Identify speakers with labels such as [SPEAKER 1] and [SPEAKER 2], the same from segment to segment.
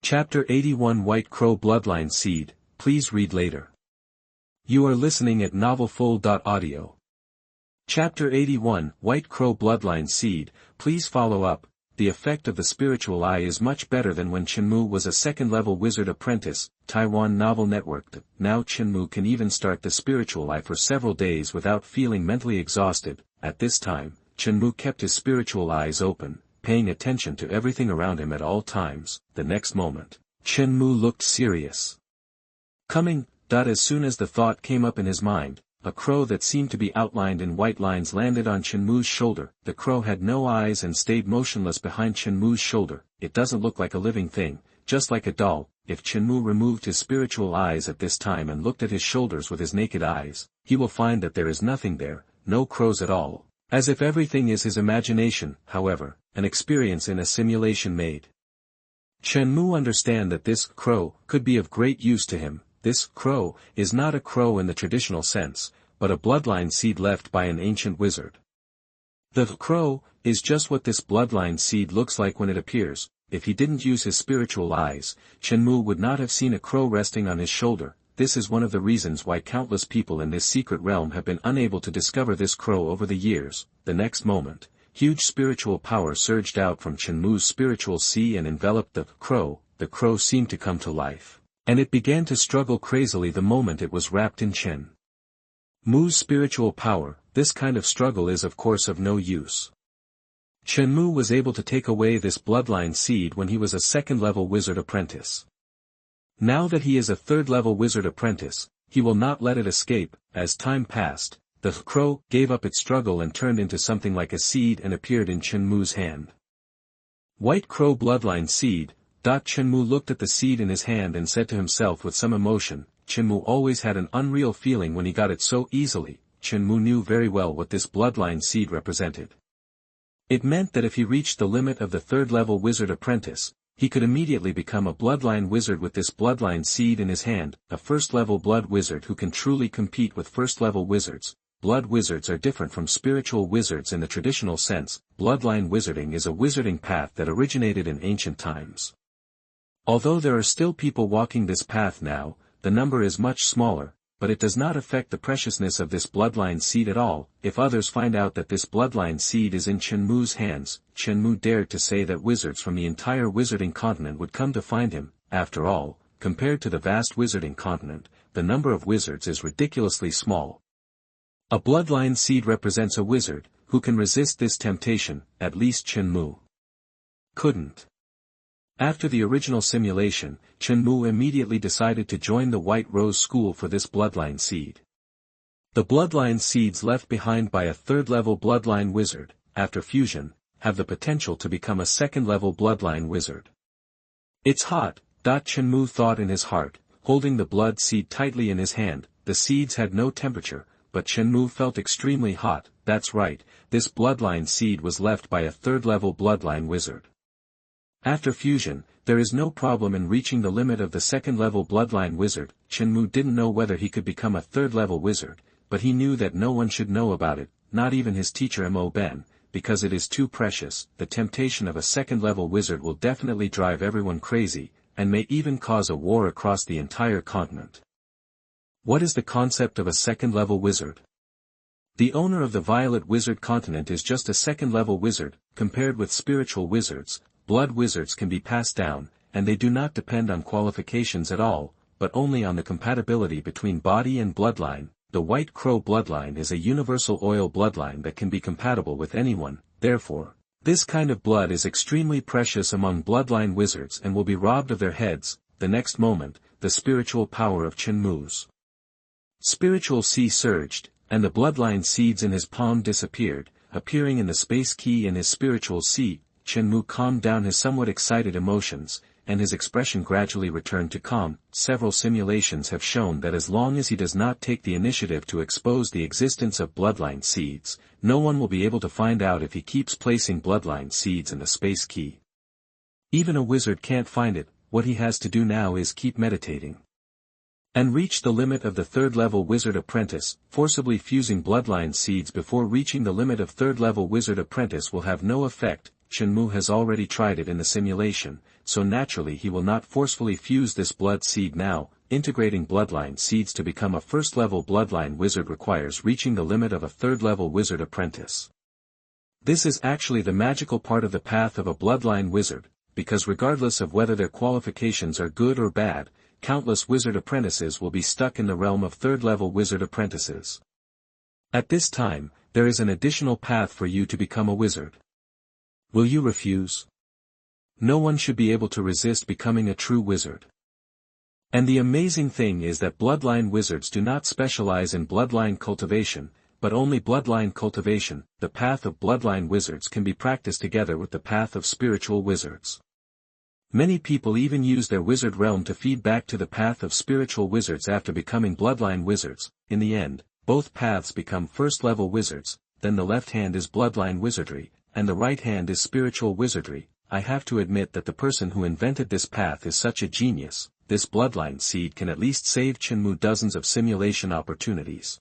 [SPEAKER 1] Chapter 81 White Crow Bloodline Seed, please read later. You are listening at novelfull.audio. Chapter 81 White Crow Bloodline Seed, please follow up. The effect of the spiritual eye is much better than when Chenmu was a second-level wizard apprentice. Taiwan Novel Network. Now Chenmu can even start the spiritual eye for several days without feeling mentally exhausted. At this time, Chenmu kept his spiritual eyes open, paying attention to everything around him at all times. The next moment, Chenmu looked serious. Coming, as soon as the thought came up in his mind, a crow that seemed to be outlined in white lines landed on Chenmu's shoulder. The crow had no eyes and stayed motionless behind Chenmu's shoulder. It doesn't look like a living thing, just like a doll. If Chenmu removed his spiritual eyes at this time and looked at his shoulders with his naked eyes, he will find that there is nothing there, no crows at all. As if everything is his imagination, however, an experience in a simulation made. Chenmu understand that this crow could be of great use to him. This crow is not a crow in the traditional sense, but a bloodline seed left by an ancient wizard. The crow is just what this bloodline seed looks like when it appears. If he didn't use his spiritual eyes, Chenmu would not have seen a crow resting on his shoulder. This is one of the reasons why countless people in this secret realm have been unable to discover this crow over the years. The next moment, huge spiritual power surged out from Chenmu's spiritual sea and enveloped the crow. The crow seemed to come to life, and it began to struggle crazily the moment it was wrapped in Chenmu's spiritual power. This kind of struggle is of course of no use. Chenmu was able to take away this bloodline seed when he was a second-level wizard apprentice. Now that he is a third-level wizard apprentice, he will not let it escape. As time passed, the crow gave up its struggle and turned into something like a seed and appeared in Chenmu's hand. White Crow Bloodline Seed. Chenmu looked at the seed in his hand and said to himself with some emotion, Chenmu always had an unreal feeling when he got it so easily. Chenmu knew very well what this bloodline seed represented. It meant that if he reached the limit of the third-level wizard apprentice, he could immediately become a bloodline wizard with this bloodline seed in his hand, a first-level blood wizard who can truly compete with first-level wizards. Blood wizards are different from spiritual wizards in the traditional sense. Bloodline wizarding is a wizarding path that originated in ancient times. Although there are still people walking this path now, the number is much smaller, but it does not affect the preciousness of this bloodline seed at all. If others find out that this bloodline seed is in Chenmu's hands, Chenmu dared to say that wizards from the entire wizarding continent would come to find him. After all, compared to the vast wizarding continent, the number of wizards is ridiculously small. A bloodline seed represents a wizard, who can resist this temptation. At least Chenmu couldn't. After the original simulation, Chenmu immediately decided to join the White Rose School for this bloodline seed. The bloodline seeds left behind by a third-level bloodline wizard, after fusion, have the potential to become a second-level bloodline wizard. It's hot, Chenmu thought in his heart, holding the blood seed tightly in his hand. The seeds had no temperature, but Chenmu felt extremely hot. That's right, this bloodline seed was left by a third-level bloodline wizard. After fusion, there is no problem in reaching the limit of the second-level bloodline wizard. Chenmu didn't know whether he could become a third-level wizard, but he knew that no one should know about it, not even his teacher Mo Ben, because it is too precious. The temptation of a second-level wizard will definitely drive everyone crazy, and may even cause a war across the entire continent. What is the concept of a second-level wizard? The owner of the Violet Wizard continent is just a second-level wizard. Compared with spiritual wizards, blood wizards can be passed down, and they do not depend on qualifications at all, but only on the compatibility between body and bloodline. The White Crow bloodline is a universal oil bloodline that can be compatible with anyone. Therefore, this kind of blood is extremely precious among bloodline wizards and will be robbed of their heads. The next moment, the spiritual power of Chenmu's spiritual sea surged, and the bloodline seeds in his palm disappeared, appearing in the space key in his spiritual sea. Chenmu calmed down his somewhat excited emotions, and his expression gradually returned to calm. Several simulations have shown that as long as he does not take the initiative to expose the existence of bloodline seeds, no one will be able to find out if he keeps placing bloodline seeds in the space key. Even a wizard can't find it. What he has to do now is keep meditating and reach the limit of the third-level wizard apprentice. Forcibly fusing bloodline seeds before reaching the limit of third-level wizard apprentice will have no effect. Mu has already tried it in the simulation, so naturally he will not forcefully fuse this blood seed now. Integrating bloodline seeds to become a first-level bloodline wizard requires reaching the limit of a third-level wizard apprentice. This is actually the magical part of the path of a bloodline wizard, because regardless of whether their qualifications are good or bad, countless wizard apprentices will be stuck in the realm of third-level wizard apprentices. At this time, there is an additional path for you to become a wizard. Will you refuse? No one should be able to resist becoming a true wizard. And the amazing thing is that bloodline wizards do not specialize in bloodline cultivation, but only bloodline cultivation. The path of bloodline wizards can be practiced together with the path of spiritual wizards. Many people even use their wizard realm to feed back to the path of spiritual wizards after becoming bloodline wizards. In the end, both paths become first-level wizards, then the left hand is bloodline wizardry, and the right hand is spiritual wizardry. I have to admit that the person who invented this path is such a genius. This bloodline seed can at least save Mu dozens of simulation opportunities.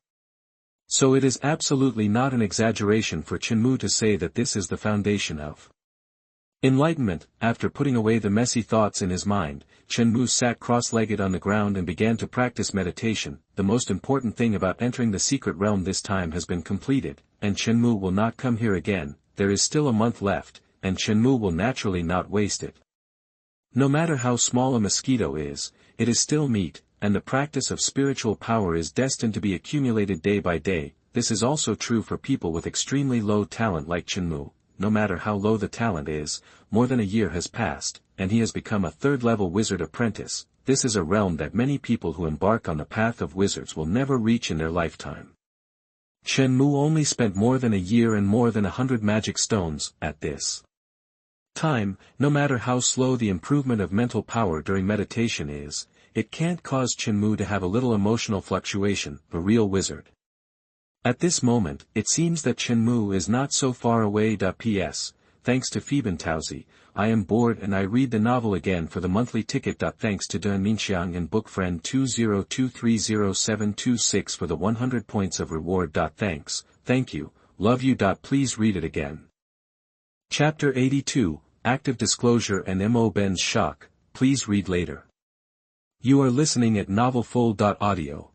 [SPEAKER 1] So it is absolutely not an exaggeration for Mu to say that this is the foundation of enlightenment. After putting away the messy thoughts in his mind, Mu sat cross-legged on the ground and began to practice meditation. The most important thing about entering the secret realm this time has been completed, and Mu will not come here again. There is still a month left, and Mu will naturally not waste it. No matter how small a mosquito is, it is still meat, and the practice of spiritual power is destined to be accumulated day by day. This is also true for people with extremely low talent like Mu. No matter how low the talent is, more than a year has passed, and he has become a third-level wizard apprentice. This is a realm that many people who embark on the path of wizards will never reach in their lifetime. Mu only spent more than a year and more than 100 magic stones at this time. No matter how slow the improvement of mental power during meditation is, it can't cause Mu to have a little emotional fluctuation. A real wizard. At this moment, it seems that Mu is not so far away. P.S. Thanks to Fibentauzi, I am bored and I read the novel again for the monthly ticket. Thanks to Minxiang and Bookfriend 202300726 for the 100 points of reward. Thanks, thank you, love you. Please read it again. Chapter 82, Active Disclosure and Mo Ben's Shock, please read later. You are listening at novelfull.audio.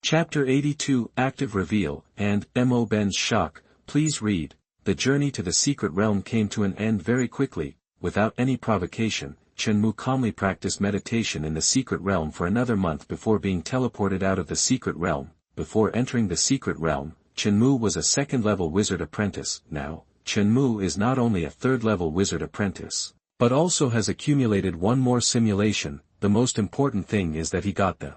[SPEAKER 1] Chapter 82, Active Reveal, and Mo Ben's Shock, please read. The journey to the secret realm came to an end very quickly. Without any provocation, Mu calmly practiced meditation in the secret realm for another month before being teleported out of the secret realm. Before entering the secret realm, Mu was a second-level wizard apprentice. Now, Mu is not only a third-level wizard apprentice, but also has accumulated one more simulation. The most important thing is that he got the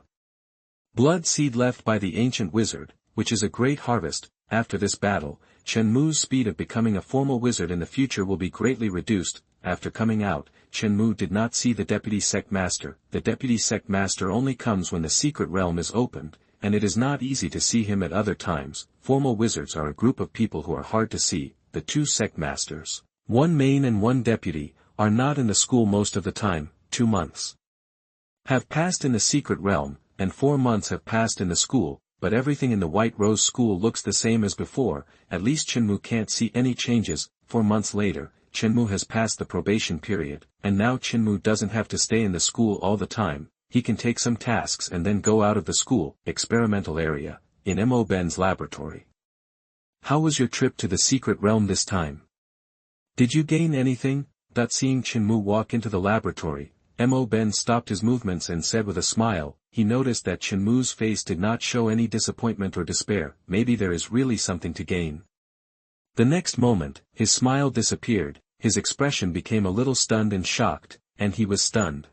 [SPEAKER 1] blood seed left by the ancient wizard, which is a great harvest. After this battle, Mu's speed of becoming a formal wizard in the future will be greatly reduced. After coming out, Mu did not see the deputy sect master. The deputy sect master only comes when the secret realm is opened, and it is not easy to see him at other times. Formal wizards are a group of people who are hard to see. The two sect masters, one main and one deputy, are not in the school most of the time. 2 months have passed in the secret realm, and 4 months have passed in the school, but everything in the White Rose School looks the same as before. At least Mu can't see any changes. 4 months later, Mu has passed the probation period, and now Mu doesn't have to stay in the school all the time. He can take some tasks and then go out of the school. Experimental area, in Mo Ben's laboratory. How was your trip to the secret realm this time? Did you gain anything? Seeing Mu walk into the laboratory, Mo Ben stopped his movements and said with a smile. He noticed that Mu's face did not show any disappointment or despair. Maybe there is really something to gain. The next moment, his smile disappeared, his expression became a little stunned and shocked, and he was stunned.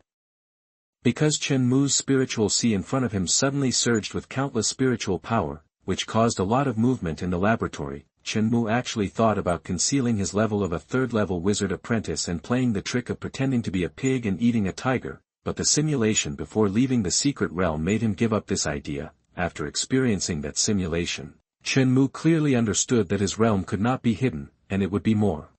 [SPEAKER 1] Because Mu's spiritual sea in front of him suddenly surged with countless spiritual power, which caused a lot of movement in the laboratory. Mu actually thought about concealing his level of a third-level wizard apprentice and playing the trick of pretending to be a pig and eating a tiger, but the simulation before leaving the secret realm made him give up this idea. After experiencing that simulation, Mu clearly understood that his realm could not be hidden, and it would be more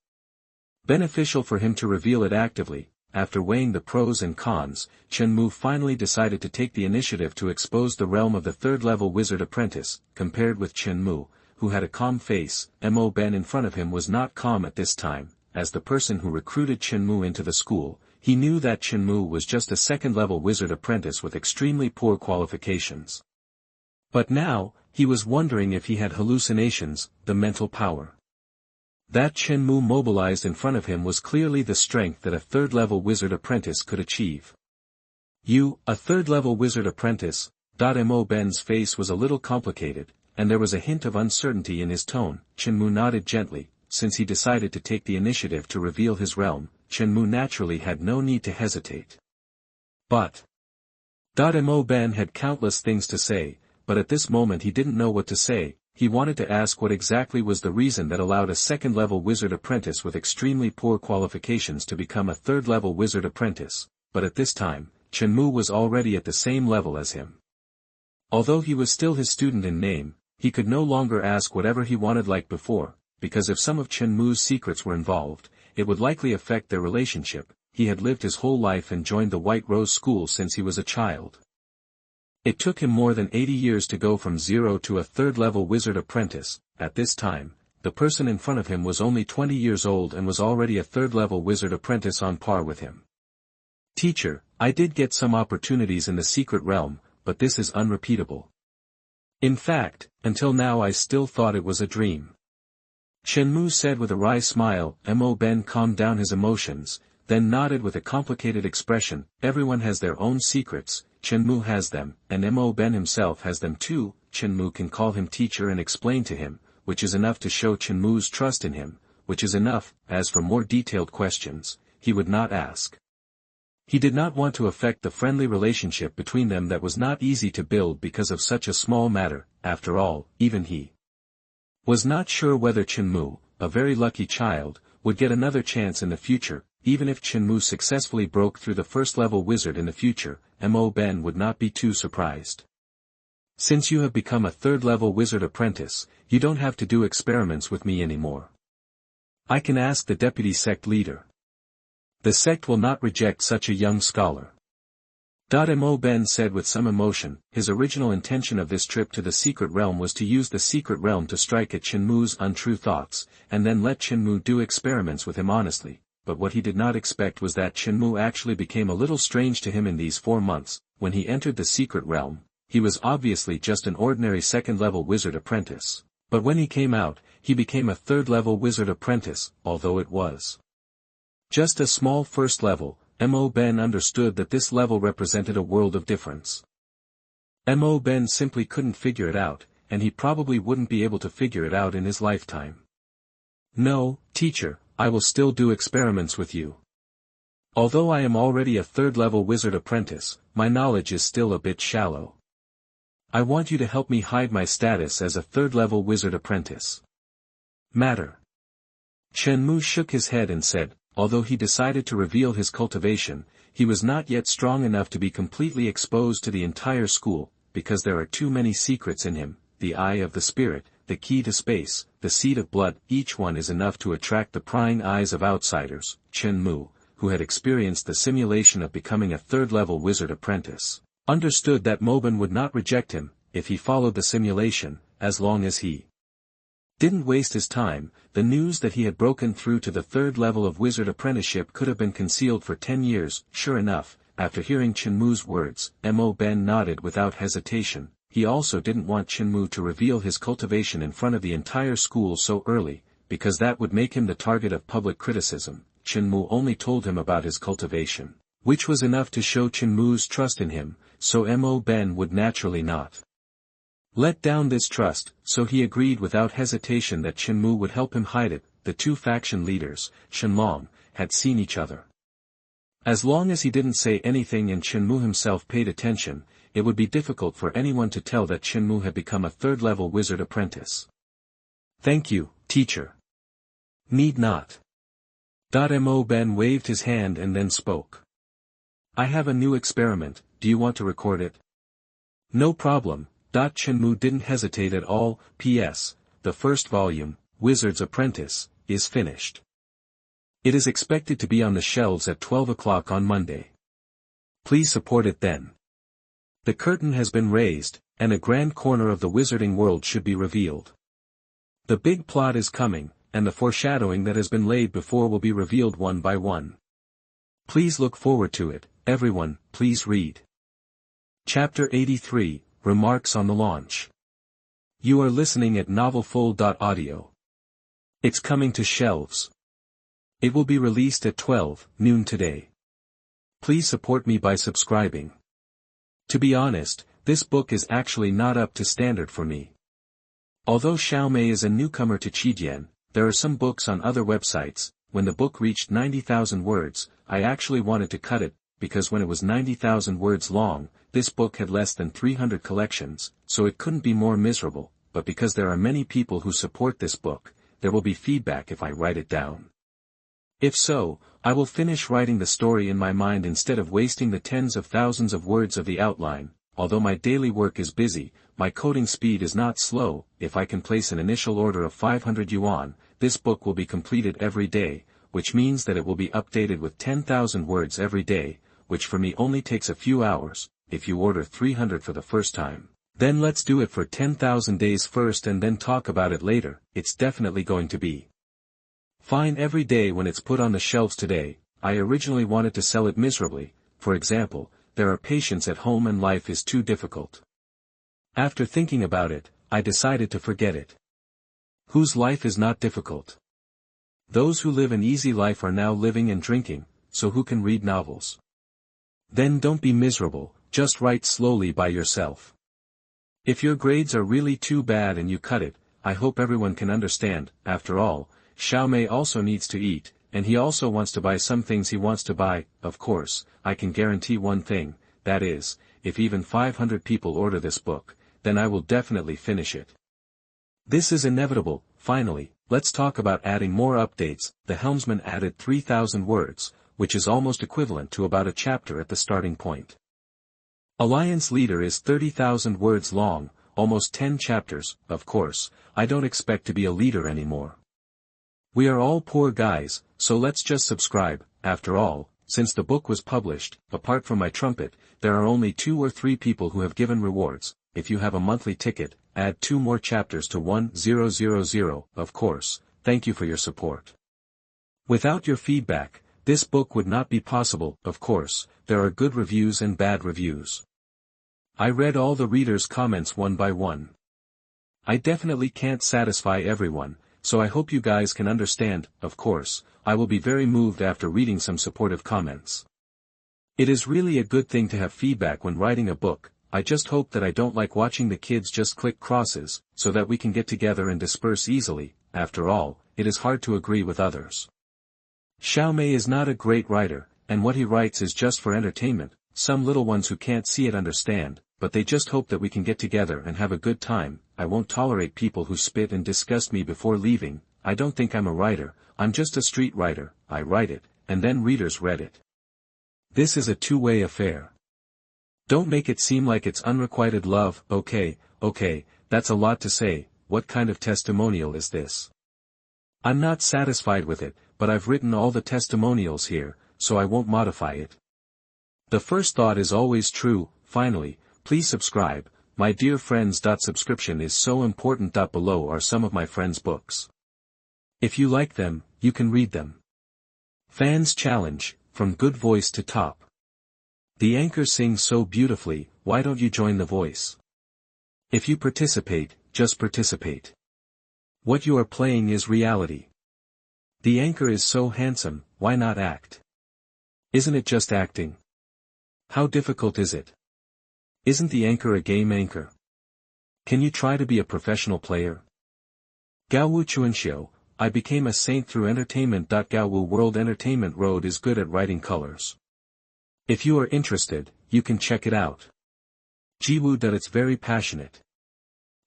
[SPEAKER 1] beneficial for him to reveal it actively. After weighing the pros and cons, Mu finally decided to take the initiative to expose the realm of the third-level wizard apprentice. Compared with Mu, who had a calm face, Mo Ben in front of him was not calm at this time. as the person who recruited Chenmu into the school, he knew that Chenmu was just a second-level wizard apprentice with extremely poor qualifications. But now, he was wondering if he had hallucinations, the mental power. That Chenmu mobilized in front of him was clearly the strength that a third-level wizard apprentice could achieve. You, a third-level wizard apprentice? Ben's face was a little complicated, and there was a hint of uncertainty in his tone. Chenmu nodded gently. Since he decided to take the initiative to reveal his realm, Chenmu naturally had no need to hesitate. But Ben had countless things to say, but at this moment he didn't know what to say. He wanted to ask what exactly was the reason that allowed a second-level wizard apprentice with extremely poor qualifications to become a third-level wizard apprentice, but at this time, Chenmu was already at the same level as him. Although he was still his student in name, he could no longer ask whatever he wanted like before, because if some of Chenmu's secrets were involved, it would likely affect their relationship. He had lived his whole life and joined the White Rose School since he was a child. It took him more than 80 years to go from zero to a third-level wizard apprentice. At this time, the person in front of him was only 20 years old and was already a third-level wizard apprentice on par with him. Teacher, I did get some opportunities in the secret realm, but this is unrepeatable. In fact, until now I still thought it was a dream. Chenmu said with a wry smile. Ben calmed down his emotions, then nodded with a complicated expression. Everyone has their own secrets. Chenmu has them, and Ben himself has them too. Chenmu can call him teacher and explain to him, which is enough to show Chenmu's trust in him, which is enough. As for more detailed questions, he would not ask. He did not want to affect the friendly relationship between them that was not easy to build because of such a small matter. After all, even he was not sure whether Chenmu, a very lucky child, would get another chance in the future. Even if Chenmu successfully broke through the first-level wizard in the future, Ben would not be too surprised. Since you have become a third-level wizard apprentice, you don't have to do experiments with me anymore. I can ask the deputy sect leader. The sect will not reject such a young scholar. Ben said with some emotion. His original intention of this trip to the secret realm was to use the secret realm to strike at Chenmu's untrue thoughts, and then let Chenmu do experiments with him honestly. But what he did not expect was that Chenmu actually became a little strange to him in these 4 months. When he entered the secret realm, he was obviously just an ordinary second-level wizard apprentice. But when he came out, he became a third-level wizard apprentice, although it was just a small first level. Ben understood that this level represented a world of difference. Ben simply couldn't figure it out, and he probably wouldn't be able to figure it out in his lifetime. No, teacher, I will still do experiments with you. Although I am already a third-level wizard apprentice, my knowledge is still a bit shallow. I want you to help me hide my status as a third-level wizard apprentice. Matter. Chenmu shook his head and said, although he decided to reveal his cultivation, he was not yet strong enough to be completely exposed to the entire school, because there are too many secrets in him. The eye of the spirit, the key to space, the seed of blood, each one is enough to attract the prying eyes of outsiders. Chenmu, who had experienced the simulation of becoming a third-level wizard apprentice, understood that Ben would not reject him, if he followed the simulation, as long as he didn't waste his time. The news that he had broken through to the third level of wizard apprenticeship could have been concealed for 10 years. Sure enough, after hearing Chenmu's words, Ben nodded without hesitation. He also didn't want Chenmu to reveal his cultivation in front of the entire school so early, because that would make him the target of public criticism. Chenmu only told him about his cultivation, which was enough to show Chenmu's trust in him, so Ben would naturally not let down this trust, so he agreed without hesitation that Chenmu would help him hide it. The two faction leaders, Shenlong, had seen each other. As long as he didn't say anything and Chenmu himself paid attention, it would be difficult for anyone to tell that Chenmu had become a third-level wizard apprentice. Thank you, teacher. Need not. Ben waved his hand and then spoke. I have a new experiment, do you want to record it? No problem. Chenmu didn't hesitate at all. P.S. The first volume, Wizard's Apprentice, is finished. It is expected to be on the shelves at 12 o'clock on Monday. Please support it then. The curtain has been raised, and a grand corner of the wizarding world should be revealed. The big plot is coming, and the foreshadowing that has been laid before will be revealed one by one. Please look forward to it, everyone, please read. Chapter 83, Remarks on the Launch. You are listening at novelfull.audio. It's coming to shelves. It will be released at 12 noon today. Please support me by subscribing. To be honest, this book is actually not up to standard for me. Although Xiaomei is a newcomer to Qidian, there are some books on other websites. When the book reached 90,000 words, I actually wanted to cut it, because when it was 90,000 words long, this book had less than 300 collections, so it couldn't be more miserable, but because there are many people who support this book, there will be feedback if I write it down. If so, I will finish writing the story in my mind instead of wasting the tens of thousands of words of the outline. Although my daily work is busy, my coding speed is not slow. If I can place an initial order of 500 yuan, this book will be completed every day, which means that it will be updated with 10,000 words every day, which for me only takes a few hours. If you order 300 for the first time, then let's do it for 10,000 days first and then talk about it later. It's definitely going to be fine every day when it's put on the shelves today. I originally wanted to sell it miserably. For example, there are patients at home and life is too difficult. After thinking about it, I decided to forget it. Whose life is not difficult? Those who live an easy life are now living and drinking, so who can read novels? Then don't be miserable, just write slowly by yourself. If your grades are really too bad and you cut it, I hope everyone can understand. After all, Xiaomei also needs to eat, and he also wants to buy some things he wants to buy. Of course, I can guarantee one thing, that is, if even 500 people order this book, then I will definitely finish it. This is inevitable. Finally, let's talk about adding more updates. The helmsman added 3,000 words, which is almost equivalent to about a chapter at the starting point. Alliance Leader is 30,000 words long, almost 10 chapters. Of course, I don't expect to be a leader anymore. We are all poor guys, so let's just subscribe. After all, since the book was published, apart from my trumpet, there are only 2 or 3 people who have given rewards. If you have a monthly ticket, add 2 more chapters to 1000. Of course, thank you for your support. Without your feedback, this book would not be possible. Of course, there are good reviews and bad reviews. I read all the readers' comments one by one. I definitely can't satisfy everyone, so I hope you guys can understand. Of course, I will be very moved after reading some supportive comments. It is really a good thing to have feedback when writing a book. I just hope that I don't like watching the kids just click crosses, so that we can get together and disperse easily. After all, it is hard to agree with others. Xiaomei is not a great writer, and what he writes is just for entertainment. Some little ones who can't see it understand, but they just hope that we can get together and have a good time. I won't tolerate people who spit and disgust me before leaving. I don't think I'm a writer, I'm just a street writer. I write it, and then readers read it. This is a two-way affair. Don't make it seem like it's unrequited love. Okay, that's a lot to say. What kind of testimonial is this? I'm not satisfied with it, but I've written all the testimonials here, so I won't modify it. The first thought is always true. Finally, please subscribe, my dear friends. Subscription is so important. Below are some of my friends' books. If you like them, you can read them. Fans Challenge, From Good Voice to Top. The anchor sings so beautifully, why don't you join the voice? If you participate, just participate. What you are playing is reality. The anchor is so handsome, why not act? Isn't it just acting? How difficult is it? Isn't the anchor a game anchor? Can you try to be a professional player? Gaowu Chuanxiu, I became a saint through entertainment. Gaowu World Entertainment Road is good at writing colors. If you are interested, you can check it out. Jiwu. It's very passionate.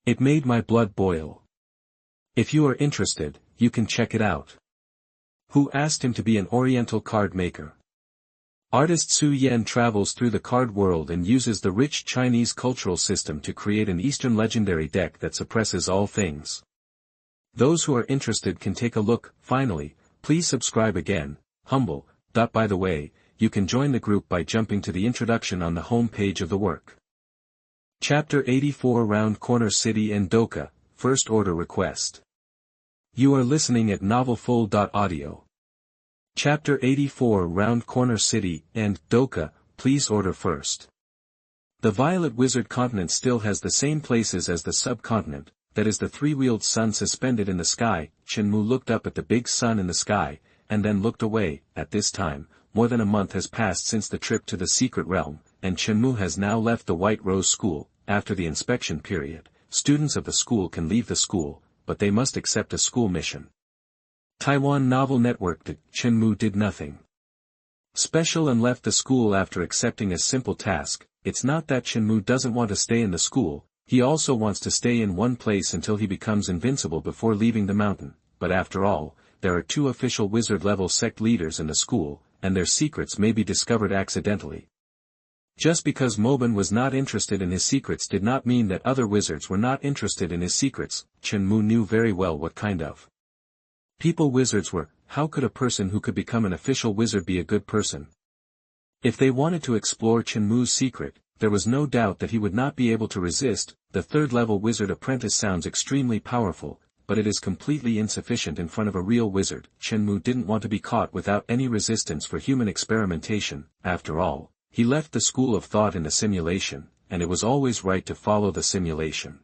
[SPEAKER 1] It made my blood boil. If you are interested, you can check it out. Who asked him to be an oriental card maker? Artist Su Yan travels through the card world and uses the rich Chinese cultural system to create an Eastern legendary deck that suppresses all things. Those who are interested can take a look. Finally, please subscribe again. Humble. By the way, you can join the group by jumping to the introduction on the home page of the work. Chapter 84 Round Corner City and Doka, First Order Request. You are listening at novelfull.audio. Chapter 84 Round Corner City and Doka, please order first. The Violet Wizard continent still has the same places as the subcontinent, that is the three-wheeled sun suspended in the sky. Chenmu looked up at the big sun in the sky, and then looked away. At this time, more than a month has passed since the trip to the secret realm, and Chenmu has now left the White Rose School. After the inspection period, students of the school can leave the school, but they must accept a school mission. Taiwan Novel Network. Chenmu did nothing special and left the school after accepting a simple task. It's not that Chenmu doesn't want to stay in the school, he also wants to stay in one place until he becomes invincible before leaving the mountain, but after all, there are 2 official wizard-level sect leaders in the school, and their secrets may be discovered accidentally. Just because Moban was not interested in his secrets did not mean that other wizards were not interested in his secrets. Chenmu knew very well what kind of people wizards were. How could a person who could become an official wizard be a good person? If they wanted to explore Chenmu's secret, there was no doubt that he would not be able to resist. The 3rd-level wizard apprentice sounds extremely powerful, but it is completely insufficient in front of a real wizard. Chenmu didn't want to be caught without any resistance for human experimentation. After all, he left the school of thought in the simulation, and it was always right to follow the simulation.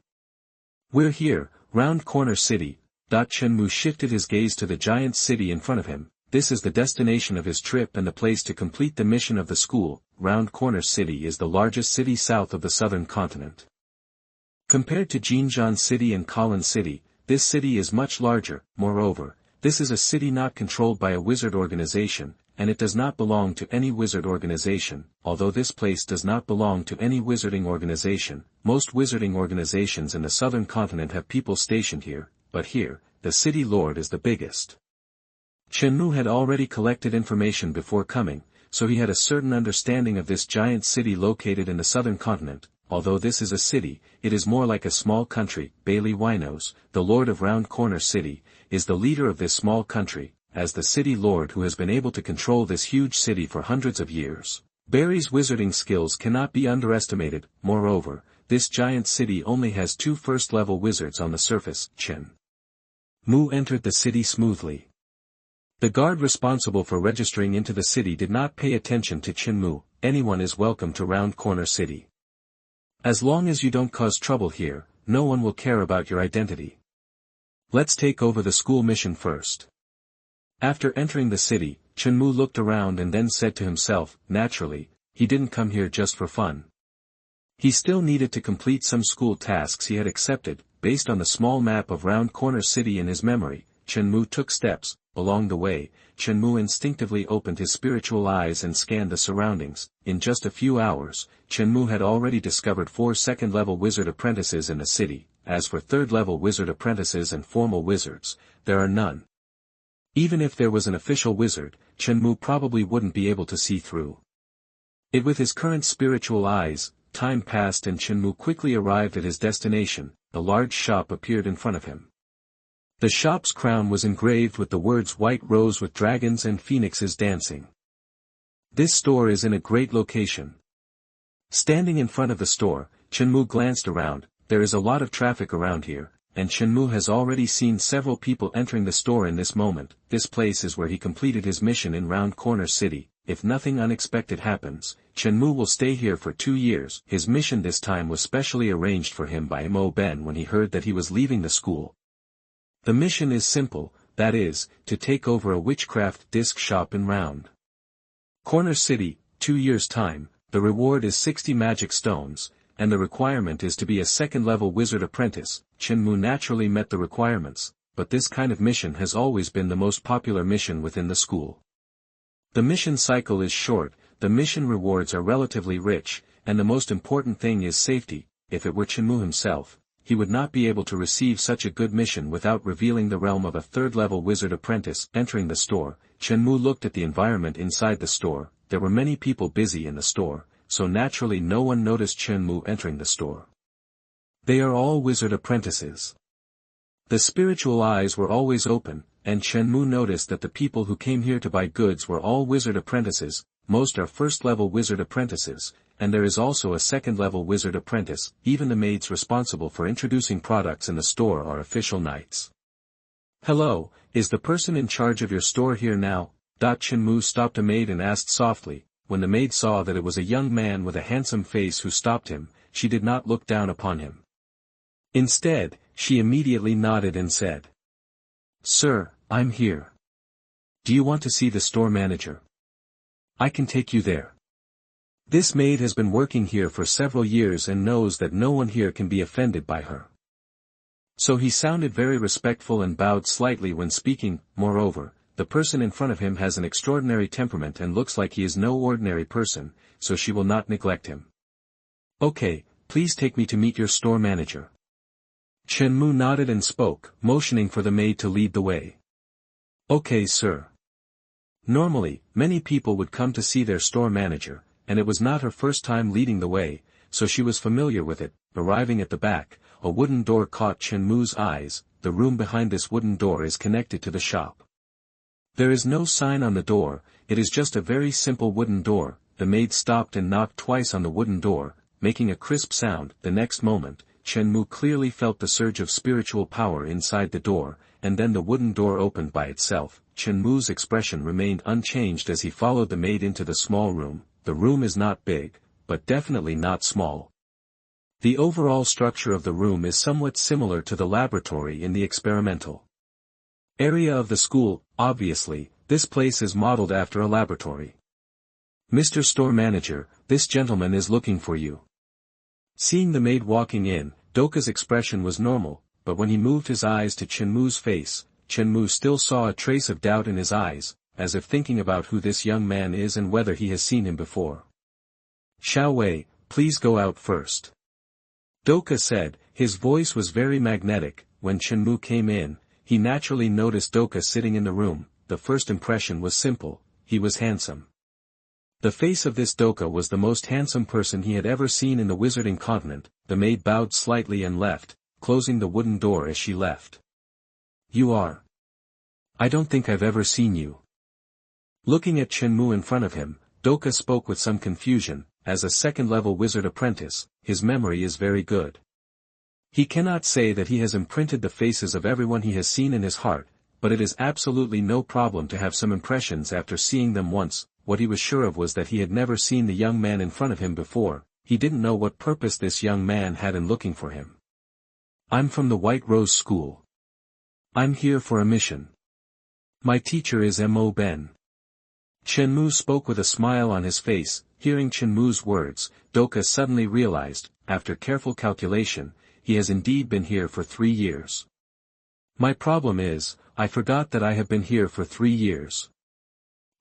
[SPEAKER 1] We're here, Round Corner City. Chenmu shifted his gaze to the giant city in front of him. This is the destination of his trip and the place to complete the mission of the school. Round Corner City is the largest city south of the southern continent. Compared to Jinjian City and Kolin City, this city is much larger. Moreover, this is a city not controlled by a wizard organization, and it does not belong to any wizard organization. Although this place does not belong to any wizarding organization, most wizarding organizations in the southern continent have people stationed here, but here, the city lord is the biggest. Chenmu had already collected information before coming, so he had a certain understanding of this giant city located in the southern continent. Although this is a city, it is more like a small country. Bailey Winos, the lord of Round Corner City, is the leader of this small country. As the city lord who has been able to control this huge city for hundreds of years, Barry's wizarding skills cannot be underestimated. Moreover, this giant city only has 2 first-level wizards on the surface. Chenmu entered the city smoothly. The guard responsible for registering into the city did not pay attention to Chenmu. Anyone is welcome to Round Corner City. As long as you don't cause trouble here, no one will care about your identity. Let's take over the school mission first. After entering the city, Chenmu looked around and then said to himself, naturally, he didn't come here just for fun. He still needed to complete some school tasks he had accepted. Based on the small map of Round Corner City in his memory, Chenmu took steps. Along the way, Chenmu instinctively opened his spiritual eyes and scanned the surroundings. In just a few hours, Chenmu had already discovered 4 second-level wizard apprentices in the city. As for 3rd-level wizard apprentices and formal wizards, there are none. Even if there was an official wizard, Chenmu probably wouldn't be able to see through it with his current spiritual eyes. Time passed and Chenmu quickly arrived at his destination. A large shop appeared in front of him. The shop's crown was engraved with the words White Rose with dragons and phoenixes dancing. This store is in a great location. Standing in front of the store, Chenmu glanced around. There is a lot of traffic around here, and Chenmu has already seen several people entering the store in this moment. This place is where he completed his mission in Round Corner City. If nothing unexpected happens, Chenmu will stay here for 2 years. His mission this time was specially arranged for him by Mo Ben when he heard that he was leaving the school. The mission is simple, that is, to take over a witchcraft disc shop in Round Corner City. 2 years' time, the reward is 60 magic stones, and the requirement is to be a 2nd-level wizard apprentice. Chenmu naturally met the requirements, but this kind of mission has always been the most popular mission within the school. The mission cycle is short, the mission rewards are relatively rich, and the most important thing is safety. If it were Chenmu himself, he would not be able to receive such a good mission without revealing the realm of a 3rd-level wizard apprentice. Entering the store, Chenmu looked at the environment inside the store. There were many people busy in the store, so naturally no one noticed Chenmu entering the store. They are all wizard apprentices. The spiritual eyes were always open, and Chenmu noticed that the people who came here to buy goods were all wizard apprentices. Most are 1st-level wizard apprentices, and there is also a 2nd-level wizard apprentice. Even the maids responsible for introducing products in the store are official knights. Hello, is the person in charge of your store here now? Chenmu stopped a maid and asked softly. When the maid saw that it was a young man with a handsome face who stopped him, she did not look down upon him. Instead, she immediately nodded and said, "Sir, I'm here. Do you want to see the store manager? I can take you there. This maid has been working here for several years and knows that no one here can be offended by her." So he sounded very respectful and bowed slightly when speaking. Moreover, the person in front of him has an extraordinary temperament and looks like he is no ordinary person, so she will not neglect him. "Okay, please take me to meet your store manager." Chenmu nodded and spoke, motioning for the maid to lead the way. "Okay, sir." Normally, many people would come to see their store manager, and it was not her first time leading the way, so she was familiar with it. Arriving at the back, a wooden door caught Chenmu's eyes. The room behind this wooden door is connected to the shop. There is no sign on the door, it is just a very simple wooden door. The maid stopped and knocked twice on the wooden door, making a crisp sound. The next moment, Chenmu clearly felt the surge of spiritual power inside the door, and then the wooden door opened by itself. Chenmu's expression remained unchanged as he followed the maid into the small room. The room is not big, but definitely not small. The overall structure of the room is somewhat similar to the laboratory in the experimental area of the school. Obviously, this place is modeled after a laboratory. "Mr. Store Manager, this gentleman is looking for you." Seeing the maid walking in, Doka's expression was normal, but when he moved his eyes to Chenmu's face, Chenmu still saw a trace of doubt in his eyes, as if thinking about who this young man is and whether he has seen him before. "Xiao Wei, please go out first," Doka said. His voice was very magnetic. When Chenmu came in, he naturally noticed Doka sitting in the room. The first impression was simple: he was handsome. The face of this Doka was the most handsome person he had ever seen in the wizarding continent. The maid bowed slightly and left, closing the wooden door as she left. "You are? I don't think I've ever seen you." Looking at Chenmu in front of him, Doka spoke with some confusion. As a second-level wizard apprentice, his memory is very good. He cannot say that he has imprinted the faces of everyone he has seen in his heart, but it is absolutely no problem to have some impressions after seeing them once. What he was sure of was that he had never seen the young man in front of him before. He didn't know what purpose this young man had in looking for him. "I'm from the White Rose School. I'm here for a mission. My teacher is Mo Ben." Chenmu spoke with a smile on his face. Hearing Chenmu's words, Doka suddenly realized, after careful calculation, he has indeed been here for 3 years. "My problem is, I forgot that I have been here for 3 years.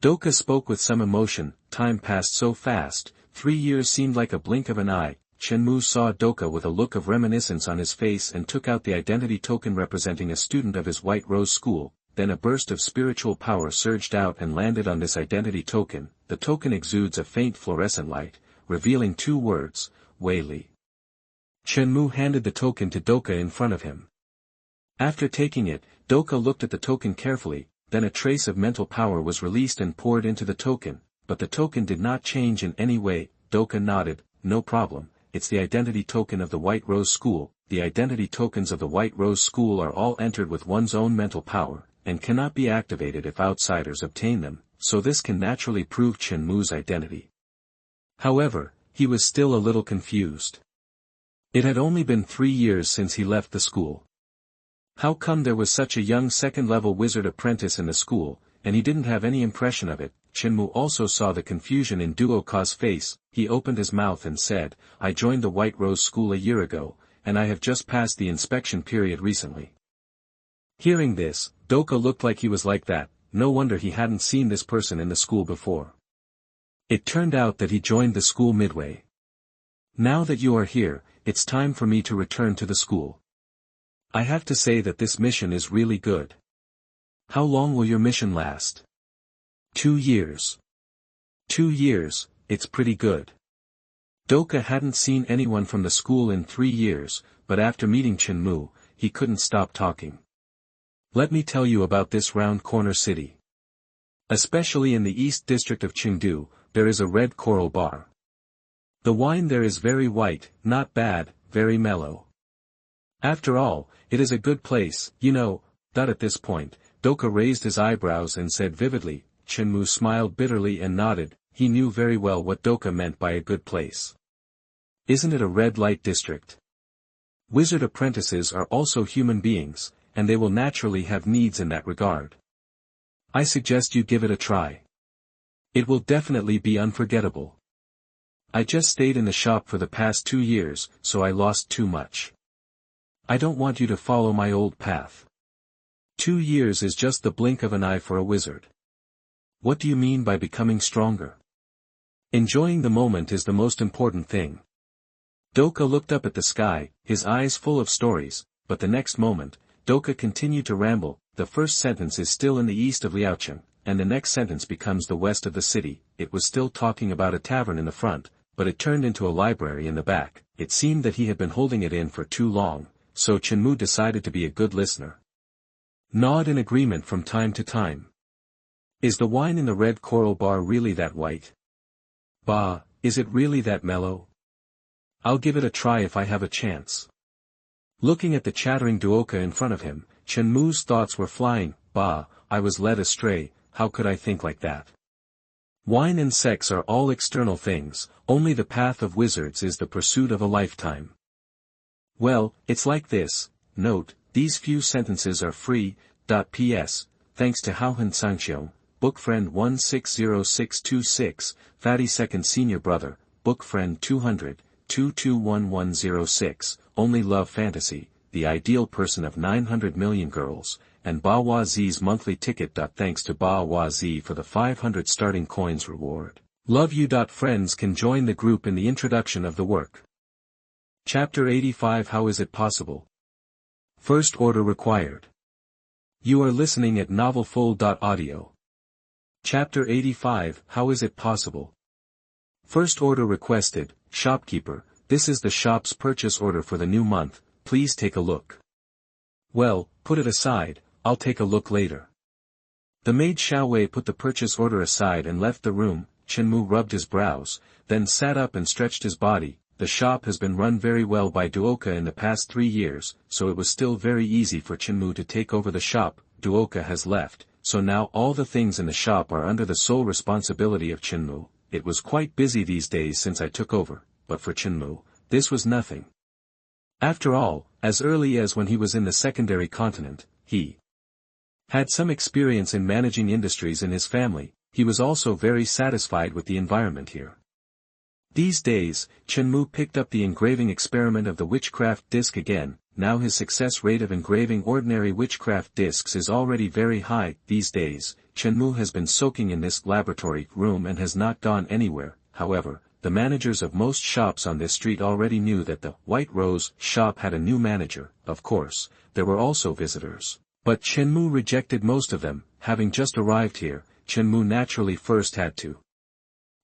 [SPEAKER 1] Doka spoke with some emotion. Time passed so fast, 3 years seemed like a blink of an eye. Chenmu saw Doka with a look of reminiscence on his face and took out the identity token representing a student of his White Rose School. Then a burst of spiritual power surged out and landed on this identity token. The token exudes a faint fluorescent light, revealing 2 words: Wei Li. Chenmu handed the token to Doka in front of him. After taking it, Doka looked at the token carefully, then a trace of mental power was released and poured into the token, but the token did not change in any way. Doka nodded. "No problem, it's the identity token of the White Rose School." The identity tokens of the White Rose School are all entered with one's own mental power, and cannot be activated if outsiders obtain them, so this can naturally prove Chenmu's identity. However, he was still a little confused. It had only been 3 years since he left the school. How come there was such a young second-level wizard apprentice in the school, and he didn't have any impression of it? Chenmu also saw the confusion in Duoka's face. He opened his mouth and said, "I joined the White Rose School a year ago, and I have just passed the inspection period recently." Hearing this, Doka looked like he was like that. No wonder he hadn't seen this person in the school before. It turned out that he joined the school midway. "Now that you are here, it's time for me to return to the school. I have to say that this mission is really good." "How long will your mission last?" 2 years. 2 years, it's pretty good. Doka hadn't seen anyone from the school in 3 years, but after meeting Chenmu, he couldn't stop talking. "Let me tell you about this round corner city. Especially in the East District of Chengdu, there is a red coral bar. The wine there is very white, not bad, very mellow. After all, it is a good place, you know, At this point, Doka raised his eyebrows and said vividly. Chenmu smiled bitterly and nodded. He knew very well what Doka meant by a good place. Isn't it a red light district? Wizard apprentices are also human beings, and they will naturally have needs in that regard. I suggest you give it a try. It will definitely be unforgettable. I just stayed in the shop for the past 2 years, so I lost too much. I don't want you to follow my old path. 2 years is just the blink of an eye for a wizard. What do you mean by becoming stronger? Enjoying the moment is the most important thing. Doka looked up at the sky, his eyes full of stories, but the next moment, Doka continued to ramble. The first sentence is still in the east of Liaocheng, and the next sentence becomes the west of the city. It was still talking about a tavern in the front, but it turned into a library in the back. It seemed that he had been holding it in for too long, so Chenmu decided to be a good listener. Nod in agreement from time to time. Is the wine in the red coral bar really that white? Bah, is it really that mellow? I'll give it a try if I have a chance. Looking at the chattering Doka in front of him, Chenmu's thoughts were flying. Bah, I was led astray, how could I think like that? Wine and sex are all external things, only the path of wizards is the pursuit of a lifetime. Well, it's like this. Note, these few sentences are free. P.S. Thanks to Haohan Sangxiong, book friend 160626, Fatty second senior brother, book friend 200, 221106, only love fantasy, the ideal person of 900 million girls, and Ba Hua Z's monthly ticket. Thanks to Ba Hua Z for the 500 starting coins reward. Love you. Friends can join the group in the introduction of the work. Chapter 85. How is it possible? First order required. You are listening at novelfull.audio. Chapter 85. How is it possible? First order requested. Shopkeeper, this is the shop's purchase order for the new month, please take a look. Well, put it aside, I'll take a look later. The maid Xiaowei put the purchase order aside and left the room. Chenmu rubbed his brows, then sat up and stretched his body. The shop has been run very well by Doka in the past 3 years, so it was still very easy for Chenmu to take over the shop. Doka has left, so now all the things in the shop are under the sole responsibility of Chenmu. It was quite busy these days since I took over, but for Chenmu, this was nothing. After all, as early as when he was in the secondary continent, he had some experience in managing industries in his family. He was also very satisfied with the environment here. These days, Chenmu picked up the engraving experiment of the Witchcraft disc again. Now his success rate of engraving ordinary Witchcraft discs is already very high. These days, Chenmu has been soaking in this laboratory room and has not gone anywhere. However, the managers of most shops on this street already knew that the White Rose shop had a new manager. Of course, there were also visitors, but Chenmu rejected most of them. Having just arrived here, Chenmu naturally first had to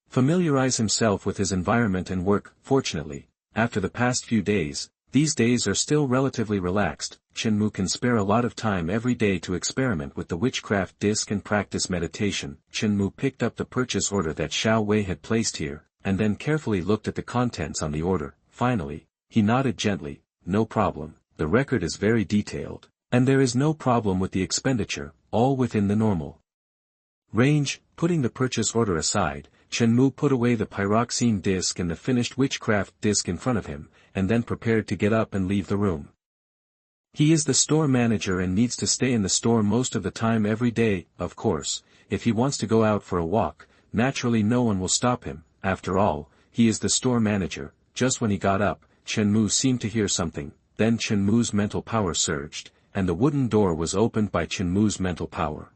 [SPEAKER 1] familiarize himself with his environment and work. Fortunately, after the past few days, these days are still relatively relaxed. Chenmu can spare a lot of time every day to experiment with the Witchcraft disc and practice meditation. Chenmu picked up the purchase order that Xiaowei had placed here, and then carefully looked at the contents on the order. Finally, he nodded gently. No problem, the record is very detailed, and there is no problem with the expenditure, all within the normal range. Putting the purchase order aside, Chenmu put away the pyroxene disc and the finished Witchcraft disc in front of him, and then prepared to get up and leave the room. He is the store manager and needs to stay in the store most of the time every day. Of course, if he wants to go out for a walk, naturally no one will stop him. After all, he is the store manager. Just when he got up, Chenmu seemed to hear something. Then Chenmu's mental power surged, and the wooden door was opened by Chenmu's mental power.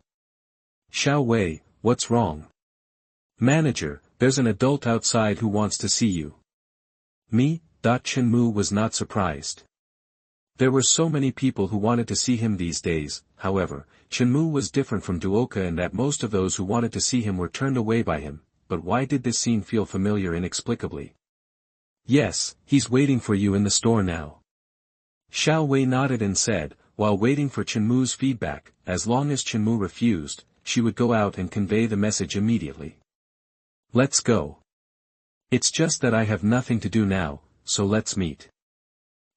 [SPEAKER 1] Xiaowei, what's wrong? Manager, there's an adult outside who wants to see you. Me? Chenmu was not surprised. There were so many people who wanted to see him these days. However, Chenmu was different from Doka in that most of those who wanted to see him were turned away by him. But why did this scene feel familiar inexplicably? Yes, he's waiting for you in the store now. Xiaowei nodded and said, while waiting for Chenmu's feedback, as long as Chenmu refused, she would go out and convey the message immediately. Let's go. It's just that I have nothing to do now, so let's meet.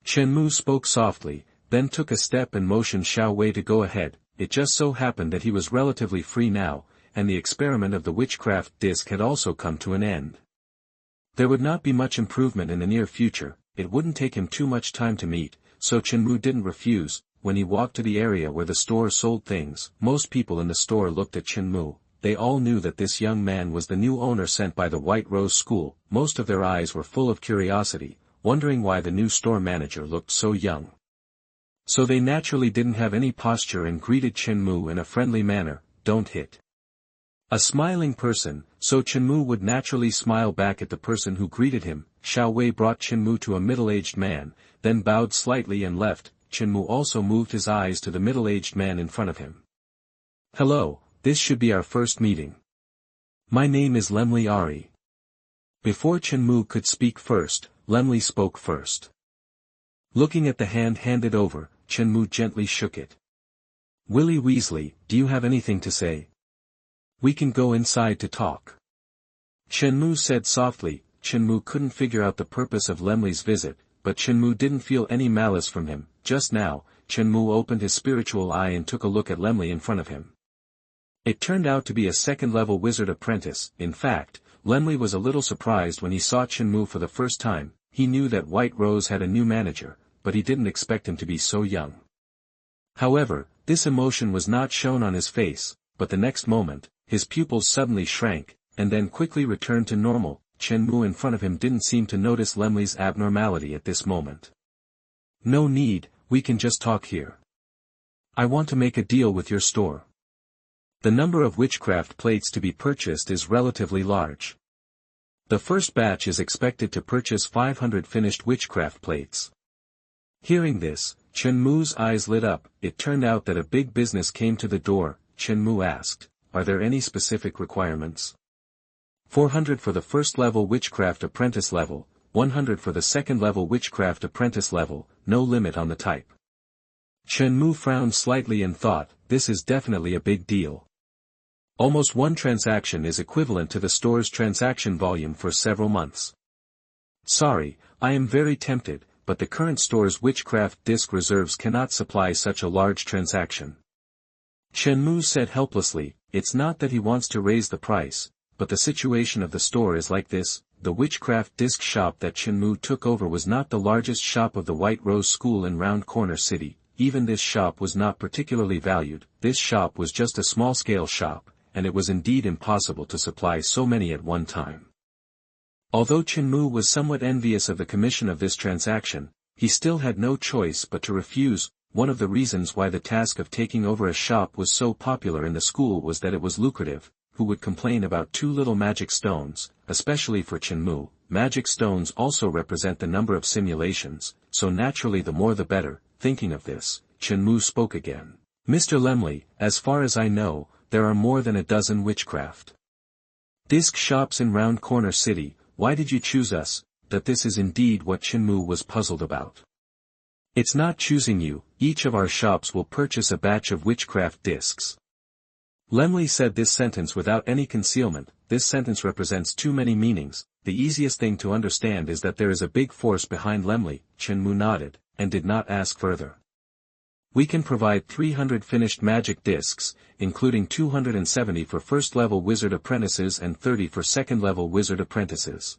[SPEAKER 1] Chenmu spoke softly, then took a step and motioned Xiao Wei to go ahead. It just so happened that he was relatively free now, and the experiment of the witchcraft disc had also come to an end. There would not be much improvement in the near future, it wouldn't take him too much time to meet, so Chenmu didn't refuse. When he walked to the area where the store sold things, most people in the store looked at Chenmu. They all knew that this young man was the new owner sent by the White Rose School. Most of their eyes were full of curiosity, wondering why the new store manager looked so young. So they naturally didn't have any posture and greeted Chenmu in a friendly manner. Don't hit a smiling person, so Chenmu would naturally smile back at the person who greeted him. Xiao Wei brought Chenmu to a middle-aged man, then bowed slightly and left. Chenmu also moved his eyes to the middle-aged man in front of him. Hello, this should be our first meeting. My name is Lemli Ari. Before Chenmu could speak first, Lemli spoke first. Looking at the hand handed over, Chenmu gently shook it. Willie Weasley, do you have anything to say? We can go inside to talk. Chenmu said softly. Chenmu couldn't figure out the purpose of Lemli's visit, but Chenmu didn't feel any malice from him. Just now, Chenmu opened his spiritual eye and took a look at Lemli in front of him. It turned out to be a second-level wizard apprentice. In fact, Lemli was a little surprised when he saw Chenmu for the first time. He knew that White Rose had a new manager, but he didn't expect him to be so young. However, this emotion was not shown on his face, but the next moment, his pupils suddenly shrank, and then quickly returned to normal. Chenmu in front of him didn't seem to notice Lemli's abnormality at this moment. No need, we can just talk here. I want to make a deal with your store. The number of witchcraft plates to be purchased is relatively large. The first batch is expected to purchase 500 finished witchcraft plates. Hearing this, Chenmu's eyes lit up. It turned out that a big business came to the door. Chenmu asked, are there any specific requirements? 400 for the first level witchcraft apprentice level, 100 for the second level witchcraft apprentice level, no limit on the type. Chenmu frowned slightly and thought, this is definitely a big deal. Almost one transaction is equivalent to the store's transaction volume for several months. Sorry, I am very tempted, but the current store's witchcraft disc reserves cannot supply such a large transaction. Chenmu said helplessly, it's not that he wants to raise the price, but the situation of the store is like this. The witchcraft disc shop that Chenmu took over was not the largest shop of the White Rose School in Round Corner City. Even this shop was not particularly valued. This shop was just a small-scale shop, and it was indeed impossible to supply so many at one time. Although Chenmu was somewhat envious of the commission of this transaction, he still had no choice but to refuse. One of the reasons why the task of taking over a shop was so popular in the school was that it was lucrative. Who would complain about too little magic stones, especially for Chenmu? Magic stones also represent the number of simulations, so naturally the more the better. Thinking of this, Chenmu spoke again. Mr. Lemli, as far as I know, there are more than a dozen witchcraft disc shops in Round Corner City. Why did you choose us? That this is indeed what Chenmu was puzzled about. It's not choosing you. Each of our shops will purchase a batch of witchcraft discs. Lemli said this sentence without any concealment. This sentence represents too many meanings. The easiest thing to understand is that there is a big force behind Lemli. Chenmu nodded, and did not ask further. We can provide 300 finished magic discs, including 270 for first-level wizard apprentices and 30 for second-level wizard apprentices.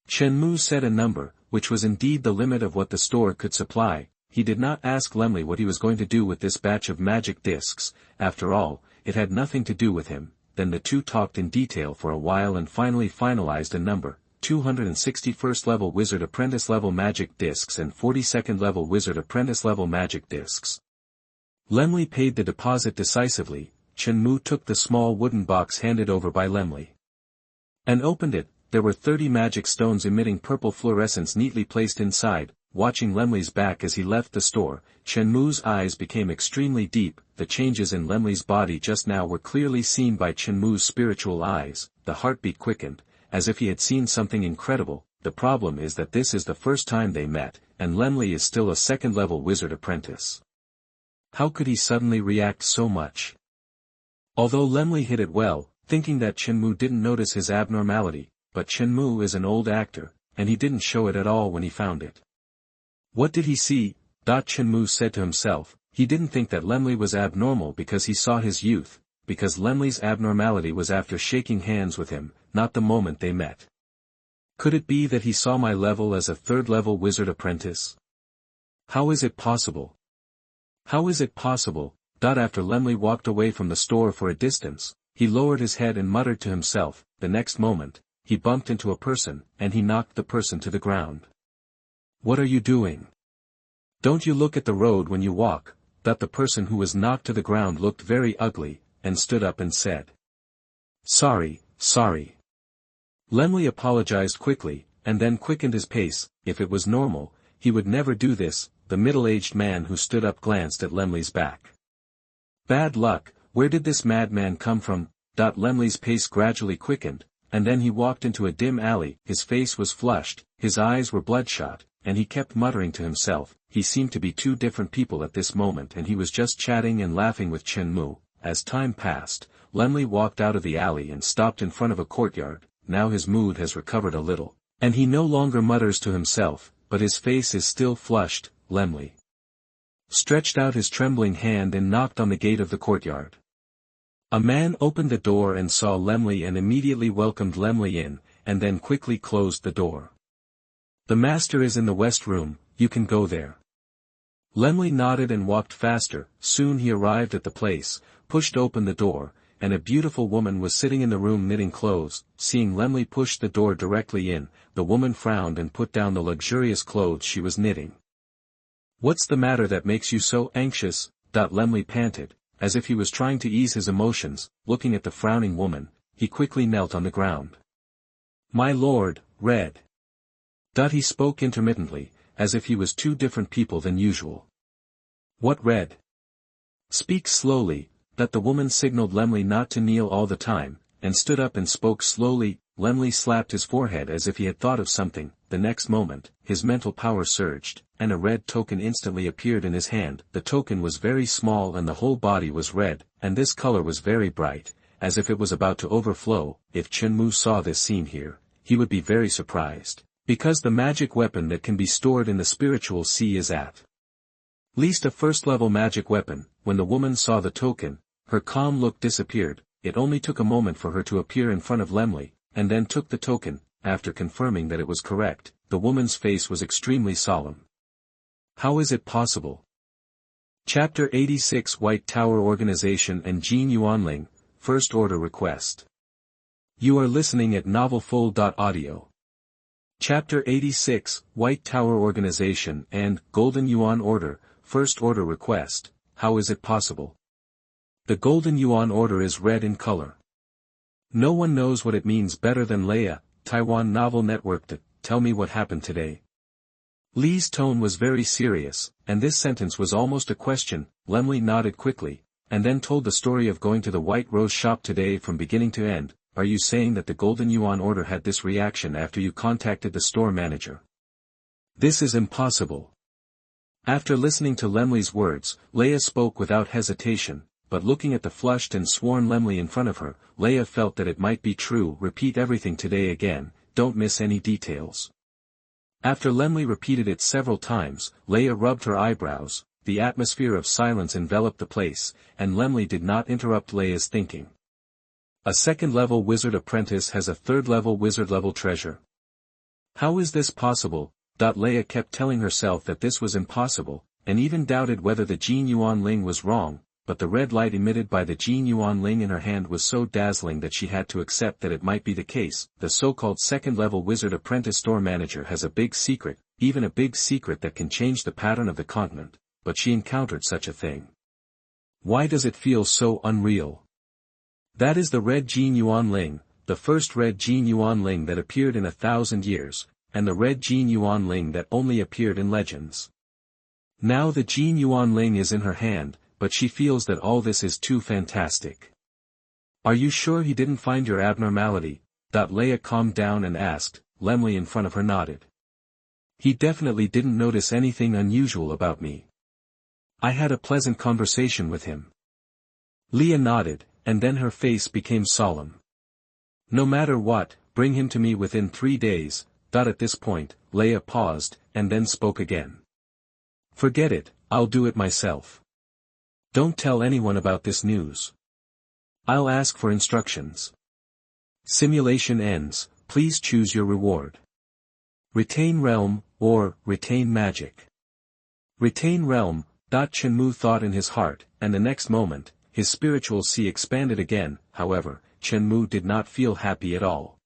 [SPEAKER 1] Chenmu said a number, which was indeed the limit of what the store could supply. He did not ask Lemli what he was going to do with this batch of magic discs. After all, it had nothing to do with him. Then the two talked in detail for a while and finally finalized a number: 260 first-level wizard apprentice-level magic discs and 40 second-level wizard apprentice-level magic discs. Lemli paid the deposit decisively. Chenmu took the small wooden box handed over by Lemli and opened it. There were 30 magic stones emitting purple fluorescence neatly placed inside. Watching Lemli's back as he left the store, Chenmu's eyes became extremely deep. The changes in Lemli's body just now were clearly seen by Chenmu's spiritual eyes. The heartbeat quickened, as if he had seen something incredible. The problem is that this is the first time they met, and Lemli is still a second-level wizard apprentice. How could he suddenly react so much? Although Lemli hid it well, thinking that Chenmu didn't notice his abnormality, but Chenmu is an old actor, and he didn't show it at all when he found it. What did he see? Chenmu said to himself. He didn't think that Lemli was abnormal because he saw his youth, because Lemli's abnormality was after shaking hands with him, not the moment they met. Could it be that he saw my level as a third-level wizard apprentice? How is it possible? How is it possible? After Lemli walked away from the store for a distance, he lowered his head and muttered to himself. The next moment, he bumped into a person, and he knocked the person to the ground. What are you doing? Don't you look at the road when you walk? The person who was knocked to the ground looked very ugly, and stood up and said. Sorry. Lemli apologized quickly, and then quickened his pace. If it was normal, he would never do this. The middle-aged man who stood up glanced at Lemli's back. Bad luck, where did this madman come from? Lemli's pace gradually quickened, and then he walked into a dim alley. His face was flushed, his eyes were bloodshot, and he kept muttering to himself. He seemed to be two different people at this moment, and he was just chatting and laughing with Chenmu. As time passed, Lemli walked out of the alley and stopped in front of a courtyard. Now his mood has recovered a little, and he no longer mutters to himself, but his face is still flushed. Lemli stretched out his trembling hand and knocked on the gate of the courtyard. A man opened the door and saw Lemli and immediately welcomed Lemli in, and then quickly closed the door. The master is in the west room, you can go there. Lemli nodded and walked faster. Soon he arrived at the place, pushed open the door, and a beautiful woman was sitting in the room knitting clothes. Seeing Lemli push the door directly in, the woman frowned and put down the luxurious clothes she was knitting. What's the matter that makes you so anxious? Lemli panted, as if he was trying to ease his emotions. Looking at the frowning woman, he quickly knelt on the ground. My lord, Red. He spoke intermittently, as if he was two different people than usual. What Red? Speak slowly. The woman signaled Lemli not to kneel all the time, and stood up and spoke slowly. Lemli slapped his forehead as if he had thought of something. The next moment, his mental power surged, and a red token instantly appeared in his hand. The token was very small and the whole body was red, and this color was very bright, as if it was about to overflow. If Chenmu saw this scene here, he would be very surprised, because the magic weapon that can be stored in the spiritual sea is at least a first-level magic weapon. When the woman saw the token, her calm look disappeared. It only took a moment for her to appear in front of Lemli, and then took the token. After confirming that it was correct, the woman's face was extremely solemn. How is it possible? Chapter 86 White Tower Organization and Jean Yuanling, First Order Request. You are listening at novelfull.audio. Chapter 86 White Tower Organization and Golden Yuan Order, First Order Request. How is it possible? The Golden Yuan Order is red in color. No one knows what it means better than Leia, Taiwan Novel Network. Tell me what happened today. Li's tone was very serious, and this sentence was almost a question. Lemli nodded quickly, and then told the story of going to the White Rose shop today from beginning to end. Are you saying that the Golden Yuan Order had this reaction after you contacted the store manager? This is impossible. After listening to Lemli's words, Leia spoke without hesitation, but looking at the flushed and sworn Lemli in front of her, Leia felt that it might be true. Repeat everything today again, don't miss any details. After Lemli repeated it several times, Leia rubbed her eyebrows. The atmosphere of silence enveloped the place, and Lemli did not interrupt Leia's thinking. A second-level wizard apprentice has a third-level wizard-level treasure. How is this possible? Leia kept telling herself that this was impossible, and even doubted whether the Jean Yuanling was wrong, but the red light emitted by the Jean Yuanling in her hand was so dazzling that she had to accept that it might be the case. The so-called second-level wizard apprentice store manager has a big secret, even a big secret that can change the pattern of the continent, but she encountered such a thing. Why does it feel so unreal? That is the red Jean Yuanling, the first red Jean Yuanling that appeared in 1,000 years, and the red Jean Yuanling that only appeared in legends. Now the Jean Yuanling is in her hand, but she feels that all this is too fantastic. Are you sure he didn't find your abnormality? Leia calmed down and asked. Lemli in front of her nodded. He definitely didn't notice anything unusual about me. I had a pleasant conversation with him. Leia nodded, and then her face became solemn. No matter what, bring him to me within 3 days. At this point, Leia paused, and then spoke again. Forget it, I'll do it myself. Don't tell anyone about this news. I'll ask for instructions. Simulation ends, please choose your reward. Retain realm, or retain magic. Retain realm, Chenmu thought in his heart, and the next moment, his spiritual sea expanded again. However, Chenmu did not feel happy at all.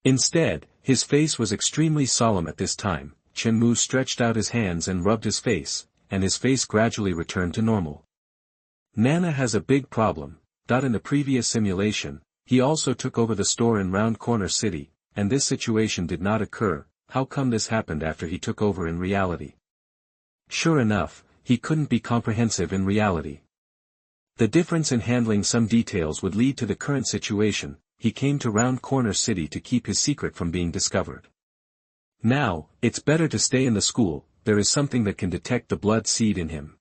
[SPEAKER 1] Instead, his face was extremely solemn at this time. Chenmu stretched out his hands and rubbed his face, and his face gradually returned to normal. Nana has a big problem. In the previous simulation, he also took over the store in Round Corner City, and this situation did not occur. How come this happened after he took over in reality? Sure enough, he couldn't be comprehensive in reality. The difference in handling some details would lead to the current situation. He came to Round Corner City to keep his secret from being discovered. Now, it's better to stay in the school. There is something that can detect the blood seed in him.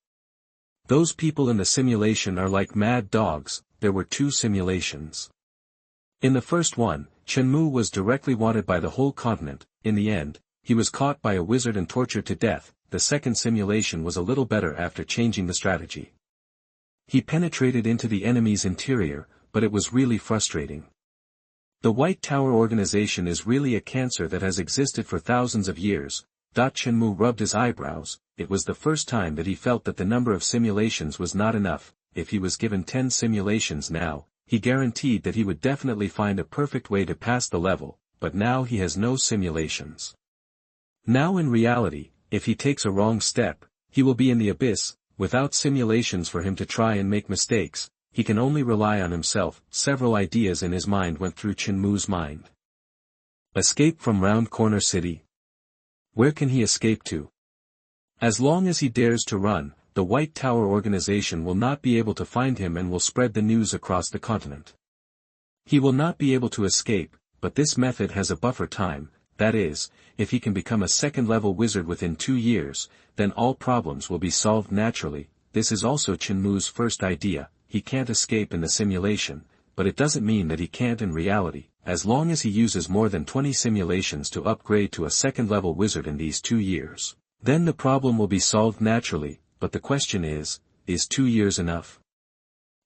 [SPEAKER 1] Those people in the simulation are like mad dogs. There were 2 simulations. In the first one, Chenmu was directly wanted by the whole continent. In the end, he was caught by a wizard and tortured to death. The second simulation was a little better after changing the strategy. He penetrated into the enemy's interior, but it was really frustrating. The White Tower organization is really a cancer that has existed for thousands of years. Chenmu rubbed his eyebrows. It was the first time that he felt that the number of simulations was not enough. If he was given 10 simulations now, he guaranteed that he would definitely find a perfect way to pass the level, but now he has no simulations. Now in reality, if he takes a wrong step, he will be in the abyss. Without simulations for him to try and make mistakes, he can only rely on himself. Several ideas in his mind went through Chenmu's mind. Escape from Round Corner City? Where can he escape to? As long as he dares to run, the White Tower organization will not be able to find him and will spread the news across the continent. He will not be able to escape, but this method has a buffer time. That is, if he can become a second-level wizard within 2 years, then all problems will be solved naturally. This is also Chenmu's first idea. He can't escape in the simulation, but it doesn't mean that he can't in reality. As long as he uses more than 20 simulations to upgrade to a second-level wizard in these 2 years, then the problem will be solved naturally. But the question is 2 years enough?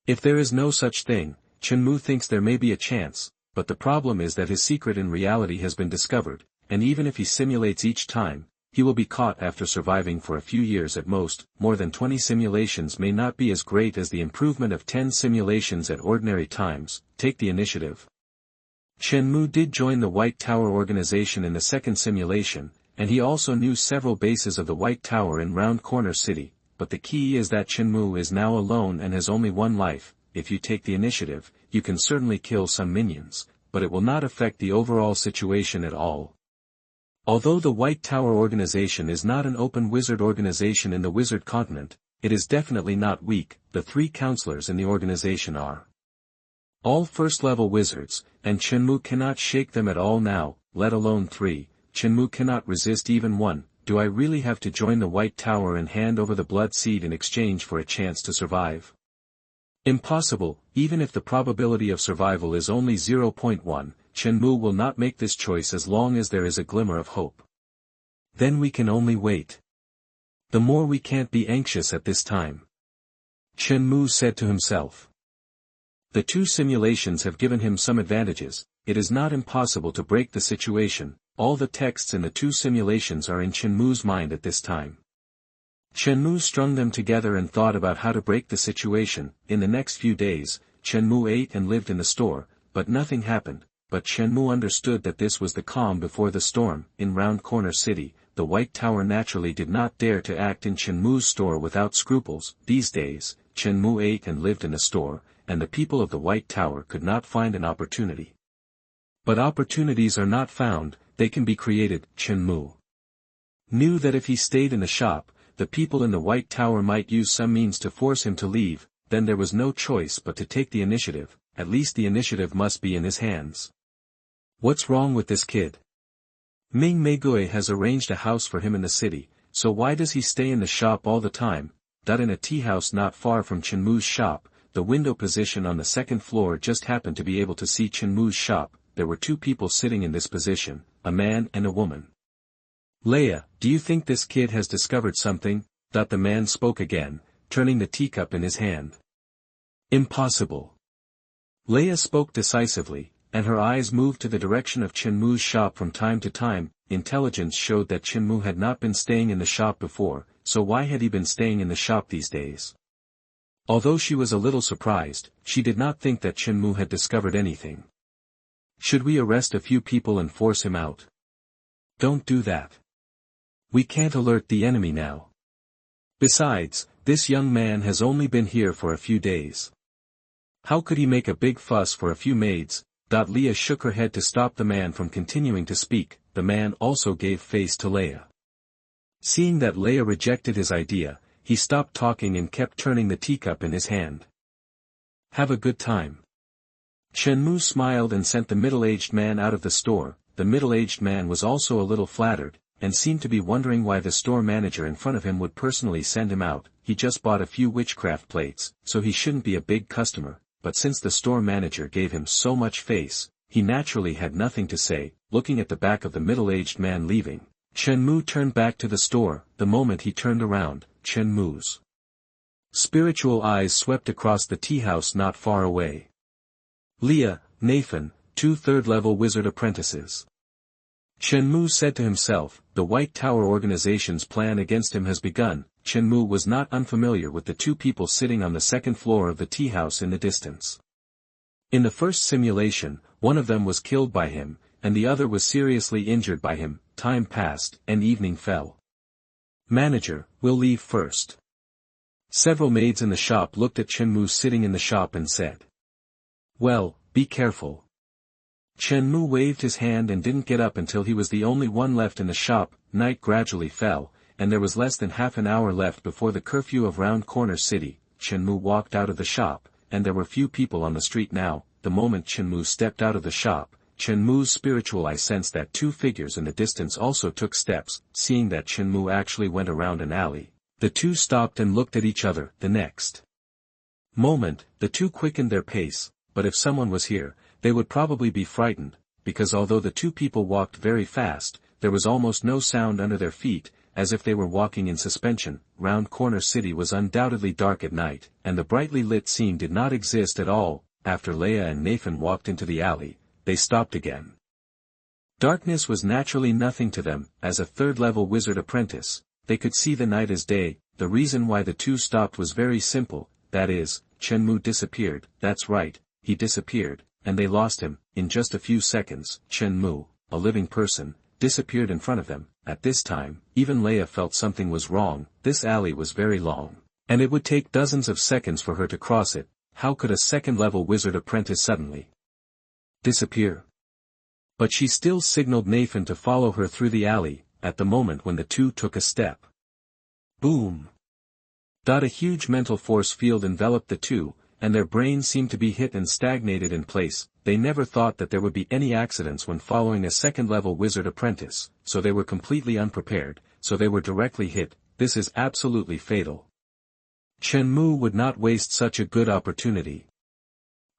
[SPEAKER 1] If there is no such thing, Chenmu thinks there may be a chance, but the problem is that his secret in reality has been discovered, and even if he simulates each time, he will be caught after surviving for a few years at most. More than 20 simulations may not be as great as the improvement of 10 simulations at ordinary times. Take the initiative. Chenmu did join the White Tower organization in the second simulation, and he also knew several bases of the White Tower in Round Corner City, but the key is that Chenmu is now alone and has only 1 life. If you take the initiative, you can certainly kill some minions, but it will not affect the overall situation at all. Although the White Tower organization is not an open wizard organization in the wizard continent, it is definitely not weak. The 3 counselors in the organization are all first-level wizards, and Chenmu cannot shake them at all now, let alone 3. Chenmu cannot resist even 1. Do I really have to join the White Tower and hand over the blood seed in exchange for a chance to survive? Impossible. Even if the probability of survival is only 0.1, Chenmu will not make this choice as long as there is a glimmer of hope. Then we can only wait. The more we can't be anxious at this time. Chenmu said to himself. The 2 simulations have given him some advantages. It is not impossible to break the situation. All the texts in the 2 simulations are in Chenmu's mind at this time. Chenmu strung them together and thought about how to break the situation. In the next few days, Chenmu ate and lived in the store, but nothing happened. But Chenmu understood that this was the calm before the storm. In Round Corner City, the White Tower naturally did not dare to act in Chenmu's store without scruples. These days, Chenmu ate and lived in a store, and the people of the White Tower could not find an opportunity. But opportunities are not found, they can be created. Chenmu knew that if he stayed in the shop, the people in the White Tower might use some means to force him to leave. Then there was no choice but to take the initiative. At least the initiative must be in his hands. What's wrong with this kid? Ming Meigui has arranged a house for him in the city, so why does he stay in the shop all the time? In a tea house not far from Chenmu's shop, the window position on the 2nd floor just happened to be able to see Chenmu's shop. There were 2 people sitting in this position, a man and a woman. Leia, do you think this kid has discovered something? The man spoke again, turning the teacup in his hand. Impossible. Leia spoke decisively, and her eyes moved to the direction of Chenmu's shop from time to time. Intelligence showed that Chenmu had not been staying in the shop before, so why had he been staying in the shop these days? Although she was a little surprised, she did not think that Chenmu had discovered anything. Should we arrest a few people and force him out? Don't do that. We can't alert the enemy now. Besides, this young man has only been here for a few days. How could he make a big fuss for a few maids? Leia shook her head to stop the man from continuing to speak. The man also gave face to Leia. Seeing that Leia rejected his idea, he stopped talking and kept turning the teacup in his hand. Have a good time. Chenmu smiled and sent the middle-aged man out of the store. The middle-aged man was also a little flattered, and seemed to be wondering why the store manager in front of him would personally send him out. He just bought a few witchcraft plates, so he shouldn't be a big customer, but since the store manager gave him so much face, he naturally had nothing to say. Looking at the back of the middle-aged man leaving, Chenmu turned back to the store. The moment he turned around, Chenmu's spiritual eyes swept across the tea house not far away. Leia, Nathan, 2 third-level wizard apprentices. Chenmu said to himself, the White Tower organization's plan against him has begun. Chenmu was not unfamiliar with the 2 people sitting on the second floor of the tea house in the distance. In the first simulation, one of them was killed by him, and the other was seriously injured by him. Time passed, and evening fell. Manager, we'll leave first. Several maids in the shop looked at Chenmu sitting in the shop and said. Well, be careful. Chenmu waved his hand and didn't get up until he was the only one left in the shop. Night gradually fell, and there was less than half an hour left before the curfew of Round Corner City. Chenmu walked out of the shop, and there were few people on the street now. The moment Chenmu stepped out of the shop, Chenmu's spiritual eye sensed that 2 figures in the distance also took steps. Seeing that Chenmu actually went around an alley, the 2 stopped and looked at each other. The next moment, the 2 quickened their pace, but if someone was here, they would probably be frightened, because although the 2 people walked very fast, there was almost no sound under their feet, as if they were walking in suspension. Round Corner City was undoubtedly dark at night, and the brightly lit scene did not exist at all. After Leia and Nathan walked into the alley, they stopped again. Darkness was naturally nothing to them. As a third-level wizard apprentice, they could see the night as day. The reason why the 2 stopped was very simple, that is, Chenmu disappeared. That's right, he disappeared, and they lost him. In just a few seconds, Chenmu, a living person, disappeared in front of them. At this time, even Leia felt something was wrong. This alley was very long, and it would take dozens of seconds for her to cross it. How could a second-level wizard apprentice suddenly disappear? But she still signaled Nathan to follow her through the alley. At the moment when the 2 took a step, boom! A huge mental force field enveloped the 2, and their brains seemed to be hit and stagnated in place. They never thought that there would be any accidents when following a second-level wizard apprentice, so they were completely unprepared, so they were directly hit. This is absolutely fatal. Chenmu would not waste such a good opportunity.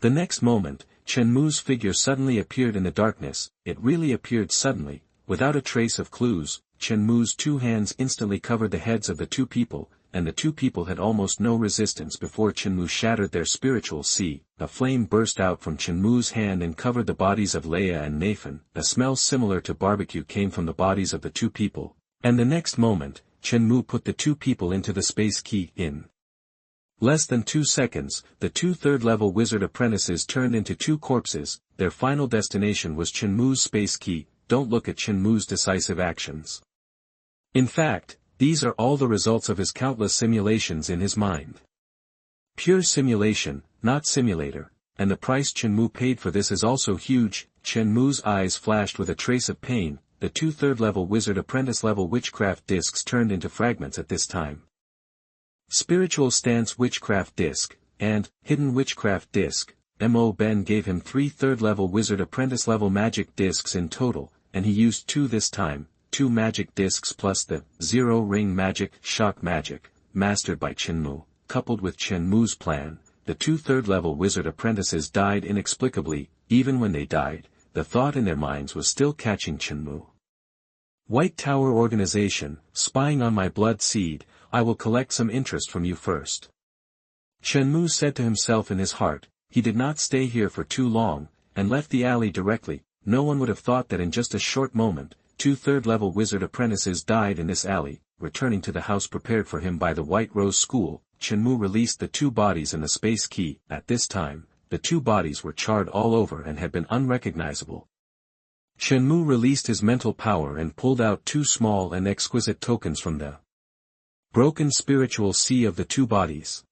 [SPEAKER 1] The next moment, Chenmu's figure suddenly appeared in the darkness. It really appeared suddenly, without a trace of clues. Chenmu's 2 hands instantly covered the heads of the 2 people, and the 2 people had almost no resistance before Chenmu shattered their spiritual sea. A flame burst out from Chenmu's hand and covered the bodies of Leia and Nathan. A smell similar to barbecue came from the bodies of the 2 people, and the next moment, Chenmu put the 2 people into the space key. In less than 2 seconds, the 2 third-level wizard apprentices turned into 2 corpses. Their final destination was Chenmu's space key. Don't look at Chenmu's decisive actions. In fact, these are all the results of his countless simulations in his mind. Pure simulation, not simulator, and the price Chenmu paid for this is also huge. Chenmu's eyes flashed with a trace of pain. The 2 third-level wizard apprentice-level witchcraft discs turned into fragments at this time. Spiritual Stance Witchcraft Disc, and Hidden Witchcraft Disc. Ben gave him 3 third-level wizard apprentice-level magic discs in total, and he used 2 this time. 2 magic discs plus the zero-ring magic, shock magic, mastered by Chenmu. Coupled with Chenmu's plan, the 2 third-level wizard apprentices died inexplicably. Even when they died, the thought in their minds was still catching Chenmu. White Tower Organization, spying on my blood seed. I will collect some interest from you first. Shenmue said to himself in his heart, he did not stay here for too long, and left the alley directly. No one would have thought that in just a short moment, 2 third-level wizard apprentices died in this alley. Returning to the house prepared for him by the White Rose School, Shenmue released the 2 bodies and the space key. At this time, the 2 bodies were charred all over and had been unrecognizable. Shenmue released his mental power and pulled out 2 small and exquisite tokens from the broken spiritual sea of the 2 bodies.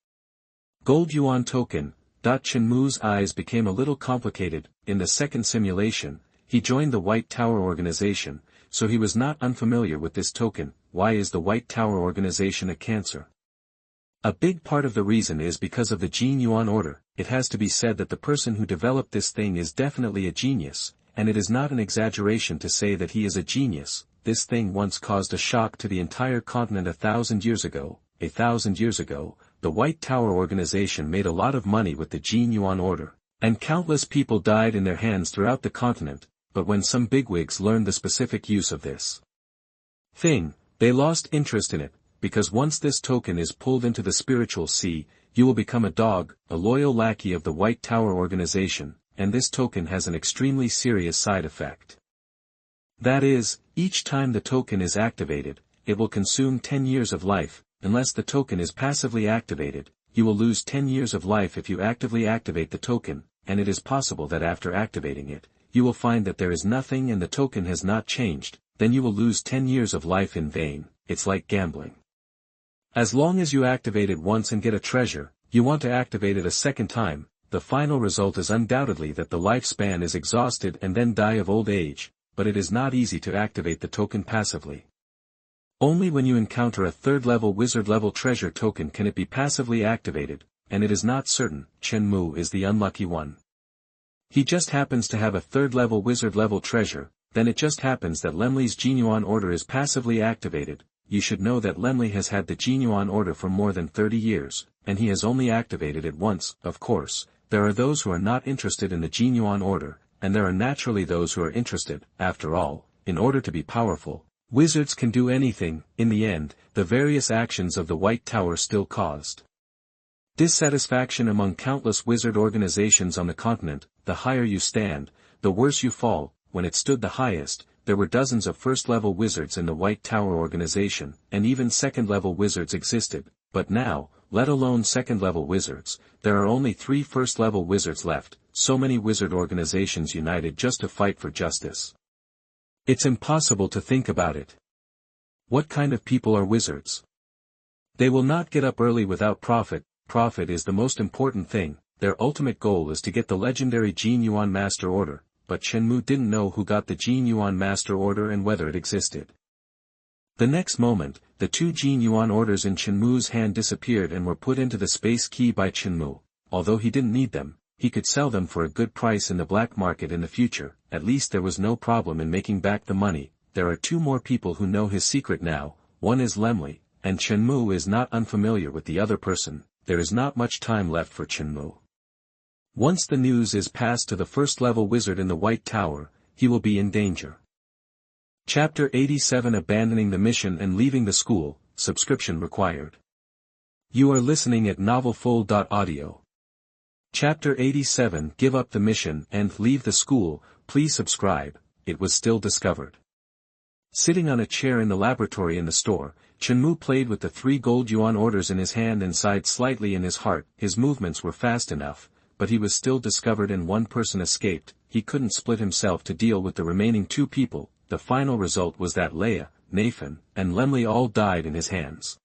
[SPEAKER 1] Gold Yuan token. Shenmue's eyes became a little complicated. In the second simulation, he joined the White Tower organization, so he was not unfamiliar with this token. Why is the White Tower organization a cancer? A big part of the reason is because of the Jin Yuan order. It has to be said that the person who developed this thing is definitely a genius, and it is not an exaggeration to say that he is a genius. This thing once caused a shock to the entire continent 1,000 years ago. 1,000 years ago, the White Tower organization made a lot of money with the Jin Yuan order, and countless people died in their hands throughout the continent, but when some bigwigs learned the specific use of this thing, they lost interest in it, because once this token is pulled into the spiritual sea, you will become a dog, a loyal lackey of the White Tower organization, and this token has an extremely serious side effect. That is, each time the token is activated, it will consume 10 years of life. Unless the token is passively activated, you will lose 10 years of life if you actively activate the token, and it is possible that after activating it, you will find that there is nothing and the token has not changed, then you will lose 10 years of life in vain. It's like gambling. As long as you activate it once and get a treasure, you want to activate it a second time. The final result is undoubtedly that the lifespan is exhausted and then die of old age, but it is not easy to activate the token passively. Only when you encounter a 3rd-level wizard-level treasure token can it be passively activated, and it is not certain. Shenmue is the unlucky one. He just happens to have a 3rd-level wizard-level treasure. Then it just happens that Lemley's Jin Yuan order is passively activated. You should know that Lemley has had the Jin Yuan order for more than 30 years, and he has only activated it once. Of course, there are those who are not interested in the Jin Yuan order, and there are naturally those who are interested. After all, in order to be powerful, wizards can do anything. In the end, the various actions of the White Tower still caused dissatisfaction among countless wizard organizations on the continent. The higher you stand, the worse you fall. When it stood the highest, there were dozens of first-level wizards in the White Tower organization, and even second-level wizards existed, but now, let alone second-level wizards, there are only 3 first-level wizards left. So many wizard organizations united just to fight for justice. It's impossible to think about it. What kind of people are wizards? They will not get up early without profit. Profit is the most important thing. Their ultimate goal is to get the legendary Jin Yuan Master Order, but Shenmue didn't know who got the Jin Yuan Master Order and whether it existed. The next moment, the 2 Jin Yuan orders in Shenmue's hand disappeared and were put into the space key by Shenmue. Although he didn't need them, he could sell them for a good price in the black market in the future. At least there was no problem in making back the money. There are 2 more people who know his secret now. One is Lemley, and Shenmue is not unfamiliar with the other person. There is not much time left for Shenmue. Once the news is passed to the first-level wizard in the White Tower, he will be in danger. Chapter 87 Abandoning the Mission and Leaving the School, subscription required. You are listening at novelfull.audio. Chapter 87 Give up the mission and leave the school. Please subscribe. It was still discovered. Sitting on a chair in the laboratory in the store, Shenmue played with the 3 gold yuan orders in his hand and sighed slightly in his heart. His movements were fast enough, but he was still discovered and 1 person escaped. He couldn't split himself to deal with the remaining 2 people. The final result was that Leia, Nathan, and Lemley all died in his hands.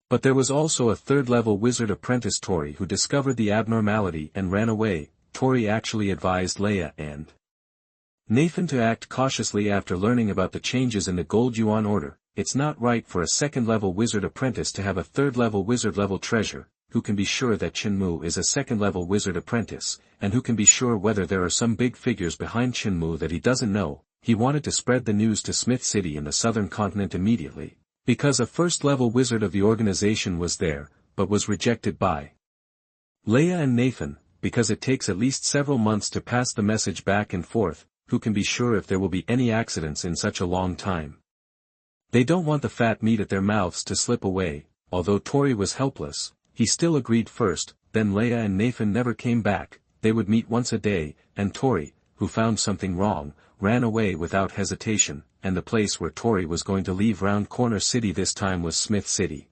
[SPEAKER 1] But there was also a 3rd-level wizard apprentice Tori who discovered the abnormality and ran away. Tori actually advised Leia and Nathan to act cautiously after learning about the changes in the Gold Yuan Order. It's not right for a 2nd-level wizard apprentice to have a 3rd-level wizard-level treasure. Who can be sure that Shenmue is a 2nd-level wizard apprentice, and who can be sure whether there are some big figures behind Shenmue that he doesn't know? He wanted to spread the news to Smith City in the southern continent immediately, because a 1st-level wizard of the organization was there, but was rejected by Leia and Nathan, because it takes at least several months to pass the message back and forth. Who can be sure if there will be any accidents in such a long time? They don't want the fat meat at their mouths to slip away. although Tori was helpless, he still agreed first. Then Leia and Nathan never came back. They would meet once a day, and Tori, who found something wrong, ran away without hesitation, and the place where Tori was going to leave Round Corner City this time was Smith City.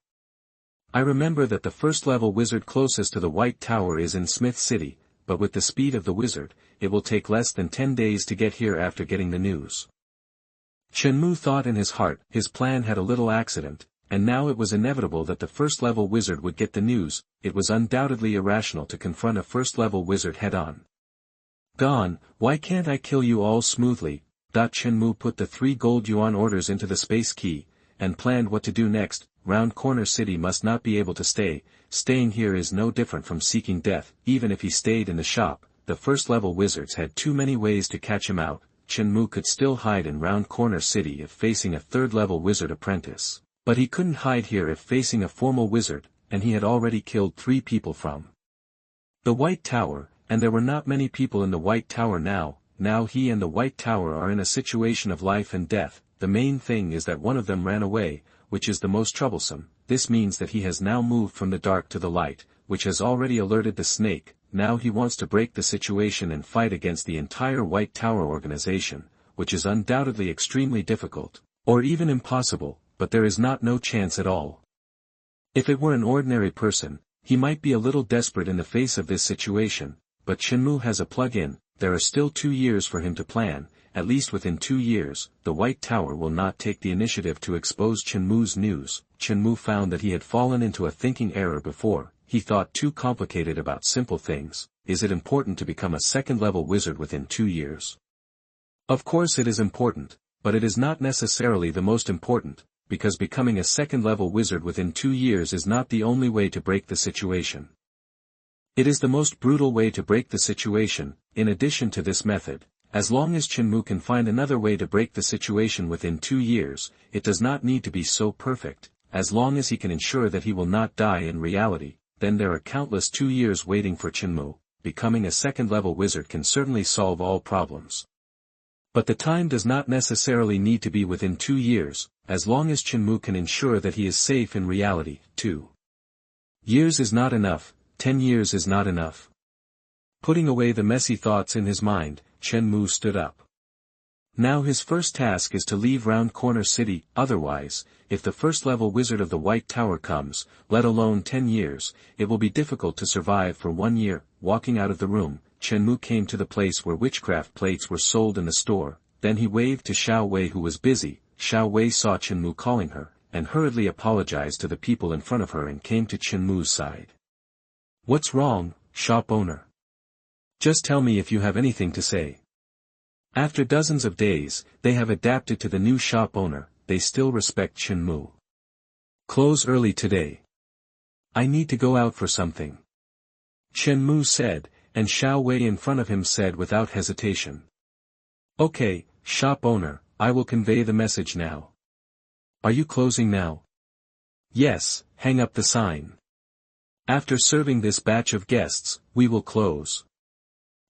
[SPEAKER 1] I remember that the first-level wizard closest to the White Tower is in Smith City, but with the speed of the wizard, it will take less than 10 days to get here after getting the news. Shenmue thought in his heart. His plan had a little accident, and now it was inevitable that the first-level wizard would get the news. It was undoubtedly irrational to confront a first-level wizard head-on. Gone, why can't I kill you all smoothly? Shenmue put the 3 gold yuan orders into the space key, and planned what to do next. Round Corner City must not be able to stay. Staying here is no different from seeking death. Even if he stayed in the shop, the first-level wizards had too many ways to catch him out. Shenmue could still hide in Round Corner City if facing a third-level wizard apprentice, but he couldn't hide here if facing a formal wizard, and he had already killed 3 people from the White Tower, and there were not many people in the White Tower now. Now he and the White Tower are in a situation of life and death. The main thing is that one of them ran away, which is the most troublesome. This means that he has now moved from the dark to the light, which has already alerted the snake. Now he wants to break the situation and fight against the entire White Tower organization, which is undoubtedly extremely difficult, or even impossible, but there is no chance at all. If it were an ordinary person, he might be a little desperate in the face of this situation, but Shenmue has a plug-in. There are still 2 years for him to plan. At least within 2 years, the White Tower will not take the initiative to expose Shenmue's news. Shenmue found that he had fallen into a thinking error before. He thought too complicated about simple things. Is it important to become a second-level wizard within 2 years? Of course it is important, but it is not necessarily the most important, because becoming a second-level wizard within 2 years is not the only way to break the situation. It is the most brutal way to break the situation. In addition to this method, as long as Shenmue can find another way to break the situation within 2 years, it does not need to be so perfect. As long as he can ensure that he will not die in reality, then there are countless 2 years waiting for Shenmue. Becoming a second-level wizard can certainly solve all problems. But the time does not necessarily need to be within 2 years, as long as Shenmue can ensure that he is safe in reality. 2 years is not enough. 10 years is not enough. Putting away the messy thoughts in his mind, Shenmue stood up. Now his first task is to leave Round Corner City. Otherwise, if the first-level wizard of the White Tower comes, let alone 10 years, it will be difficult to survive for 1 year. Walking out of the room, Shenmue came to the place where witchcraft plates were sold in the store. Then he waved to Xiao Wei, who was busy. Xiao Wei saw Shenmue calling her, and hurriedly apologized to the people in front of her and came to Shenmue's side. What's wrong, shop owner? Just tell me if you have anything to say. After dozens of days, they have adapted to the new shop owner. They still respect Shenmue. Close early today. I need to go out for something, Shenmue said, and Xiao Wei in front of him said without hesitation. Okay, shop owner, I will convey the message now. Are you closing now? Yes, hang up the sign. After serving this batch of guests, we will close.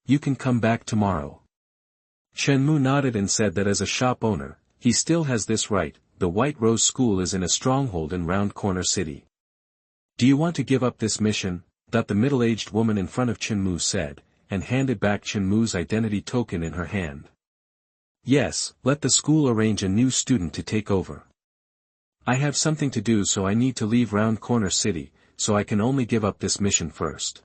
[SPEAKER 1] You can come back tomorrow. Shenmue nodded and said that as a shop owner, he still has this right. The White Rose School is in a stronghold in Round Corner City. Do you want to give up this mission? The middle-aged woman in front of Shenmue said, and handed back Shenmue's identity token in her hand. Yes, let the school arrange a new student to take over. I have something to do, so I need to leave Round Corner City, so I can only give up this mission first.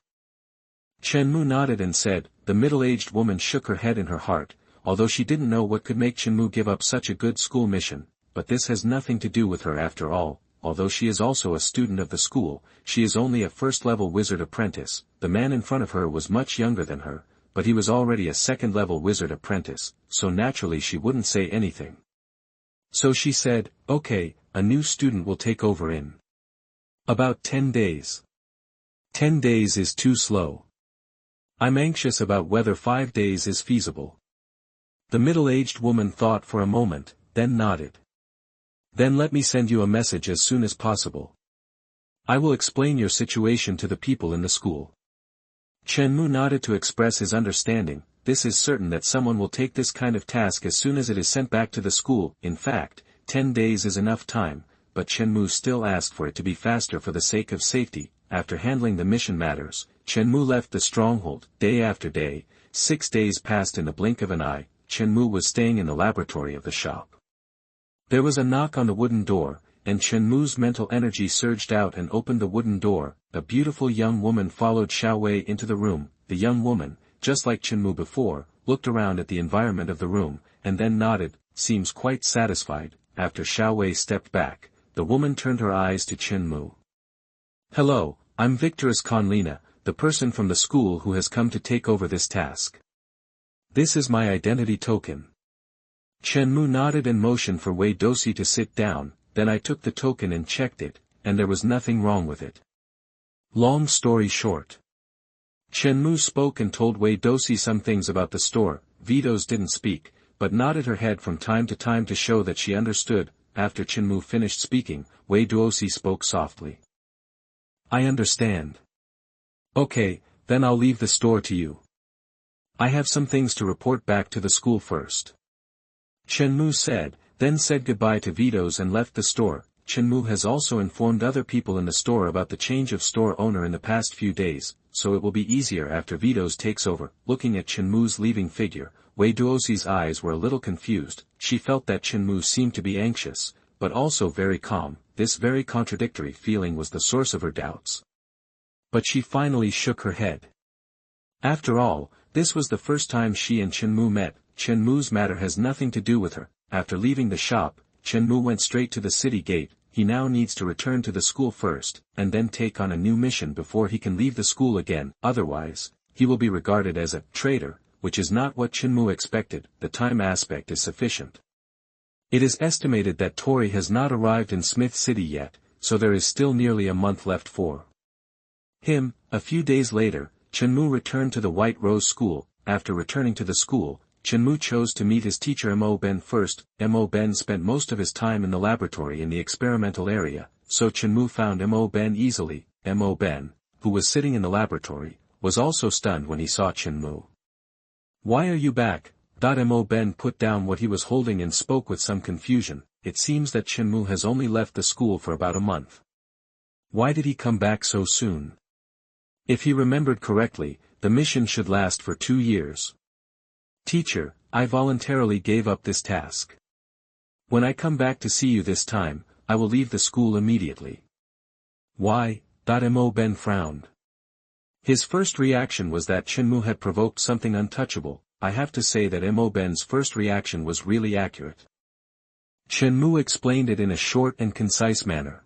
[SPEAKER 1] Shenmue nodded and said. The middle-aged woman shook her head in her heart, although she didn't know what could make Shenmue give up such a good school mission, but this has nothing to do with her after all. Although she is also a student of the school, she is only a first-level wizard apprentice. The man in front of her was much younger than her, but he was already a second-level wizard apprentice, so naturally she wouldn't say anything. So she said, okay, a new student will take over in about 10 days. 10 days is too slow. I'm anxious about whether 5 days is feasible. The middle-aged woman thought for a moment, then nodded. Then let me send you a message as soon as possible. I will explain your situation to the people in the school. Shenmue nodded to express his understanding. This is certain that someone will take this kind of task as soon as it is sent back to the school. In fact, 10 days is enough time, but Chenmu still asked for it to be faster for the sake of safety. After handling the mission matters, Chenmu left the stronghold. Day after day, 6 days passed in the blink of an eye. Chenmu was staying in the laboratory of the shop. There was a knock on the wooden door, and Chenmu's mental energy surged out and opened the wooden door. A beautiful young woman followed Xiao Wei into the room. The young woman, just like Chenmu before, looked around at the environment of the room, and then nodded, seems quite satisfied. After Xiao Wei stepped back, the woman turned her eyes to Chenmu. "Hello, I'm Victorous Conlina, the person from the school who has come to take over this task. This is my identity token." Chenmu nodded and motioned for Wei Dosi to sit down. Then I took the token and checked it, and there was nothing wrong with it. Long story short. Chenmu spoke and told Wei Dosi some things about the store. Vitos didn't speak, but nodded her head from time to time to show that she understood. After Chenmu finished speaking, Wei Dosi spoke softly. "I understand. Okay, then I'll leave the store to you. I have some things to report back to the school first." Chenmu said, then said goodbye to Vitos and left the store. Chenmu has also informed other people in the store about the change of store owner in the past few days, so it will be easier after Vitos takes over. Looking at Chenmu's leaving figure, Wei Duosi's eyes were a little confused. She felt that Chenmu seemed to be anxious, but also very calm. This very contradictory feeling was the source of her doubts. But she finally shook her head. After all, this was the first time she and Chenmu met. Chenmu's matter has nothing to do with her. After leaving the shop, Chenmu went straight to the city gate. He now needs to return to the school first, and then take on a new mission before he can leave the school again. Otherwise, he will be regarded as a traitor, which is not what Chenmu expected. The time aspect is sufficient. It is estimated that Tori has not arrived in Smith City yet, so there is still nearly a month left for him. A few days later, Chenmu returned to the White Rose School. After returning to the school, Chenmu chose to meet his teacher Mo Ben first. Mo Ben spent most of his time in the laboratory in the experimental area, so Chenmu found Mo Ben easily. Mo Ben, who was sitting in the laboratory, was also stunned when he saw Chenmu. "Why are you back?" Mo Ben put down what he was holding and spoke with some confusion. It seems that Chenmu has only left the school for about a month. Why did he come back so soon? If he remembered correctly, the mission should last for 2 years. "Teacher, I voluntarily gave up this task. When I come back to see you this time, I will leave the school immediately." "Why?" Mo Ben frowned. His first reaction was that Chenmu had provoked something untouchable. I have to say that Mo Ben's first reaction was really accurate. Chenmu explained it in a short and concise manner.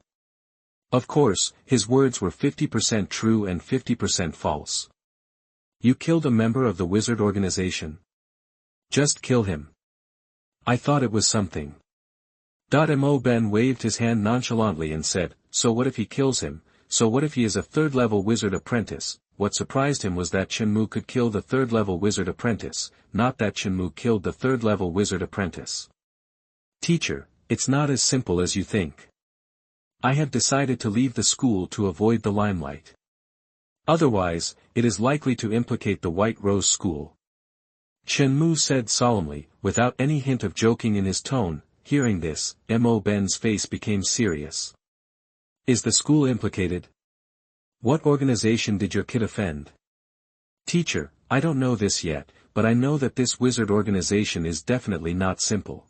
[SPEAKER 1] Of course, his words were 50% true and 50% false. "You killed a member of the wizard organization? Just kill him. I thought it was something." Mo Ben waved his hand nonchalantly and said, "So what if he kills him? So what if he is a third-level wizard apprentice?" What surprised him was that Chenmu could kill the third-level wizard apprentice, not that Chenmu killed the third-level wizard apprentice. "Teacher, it's not as simple as you think. I have decided to leave the school to avoid the limelight. Otherwise, it is likely to implicate the White Rose School," Chenmu said solemnly, without any hint of joking in his tone. Hearing this, Mo Ben's face became serious. "Is the school implicated? What organization did your kid offend?" "Teacher, I don't know this yet, but I know that this wizard organization is definitely not simple."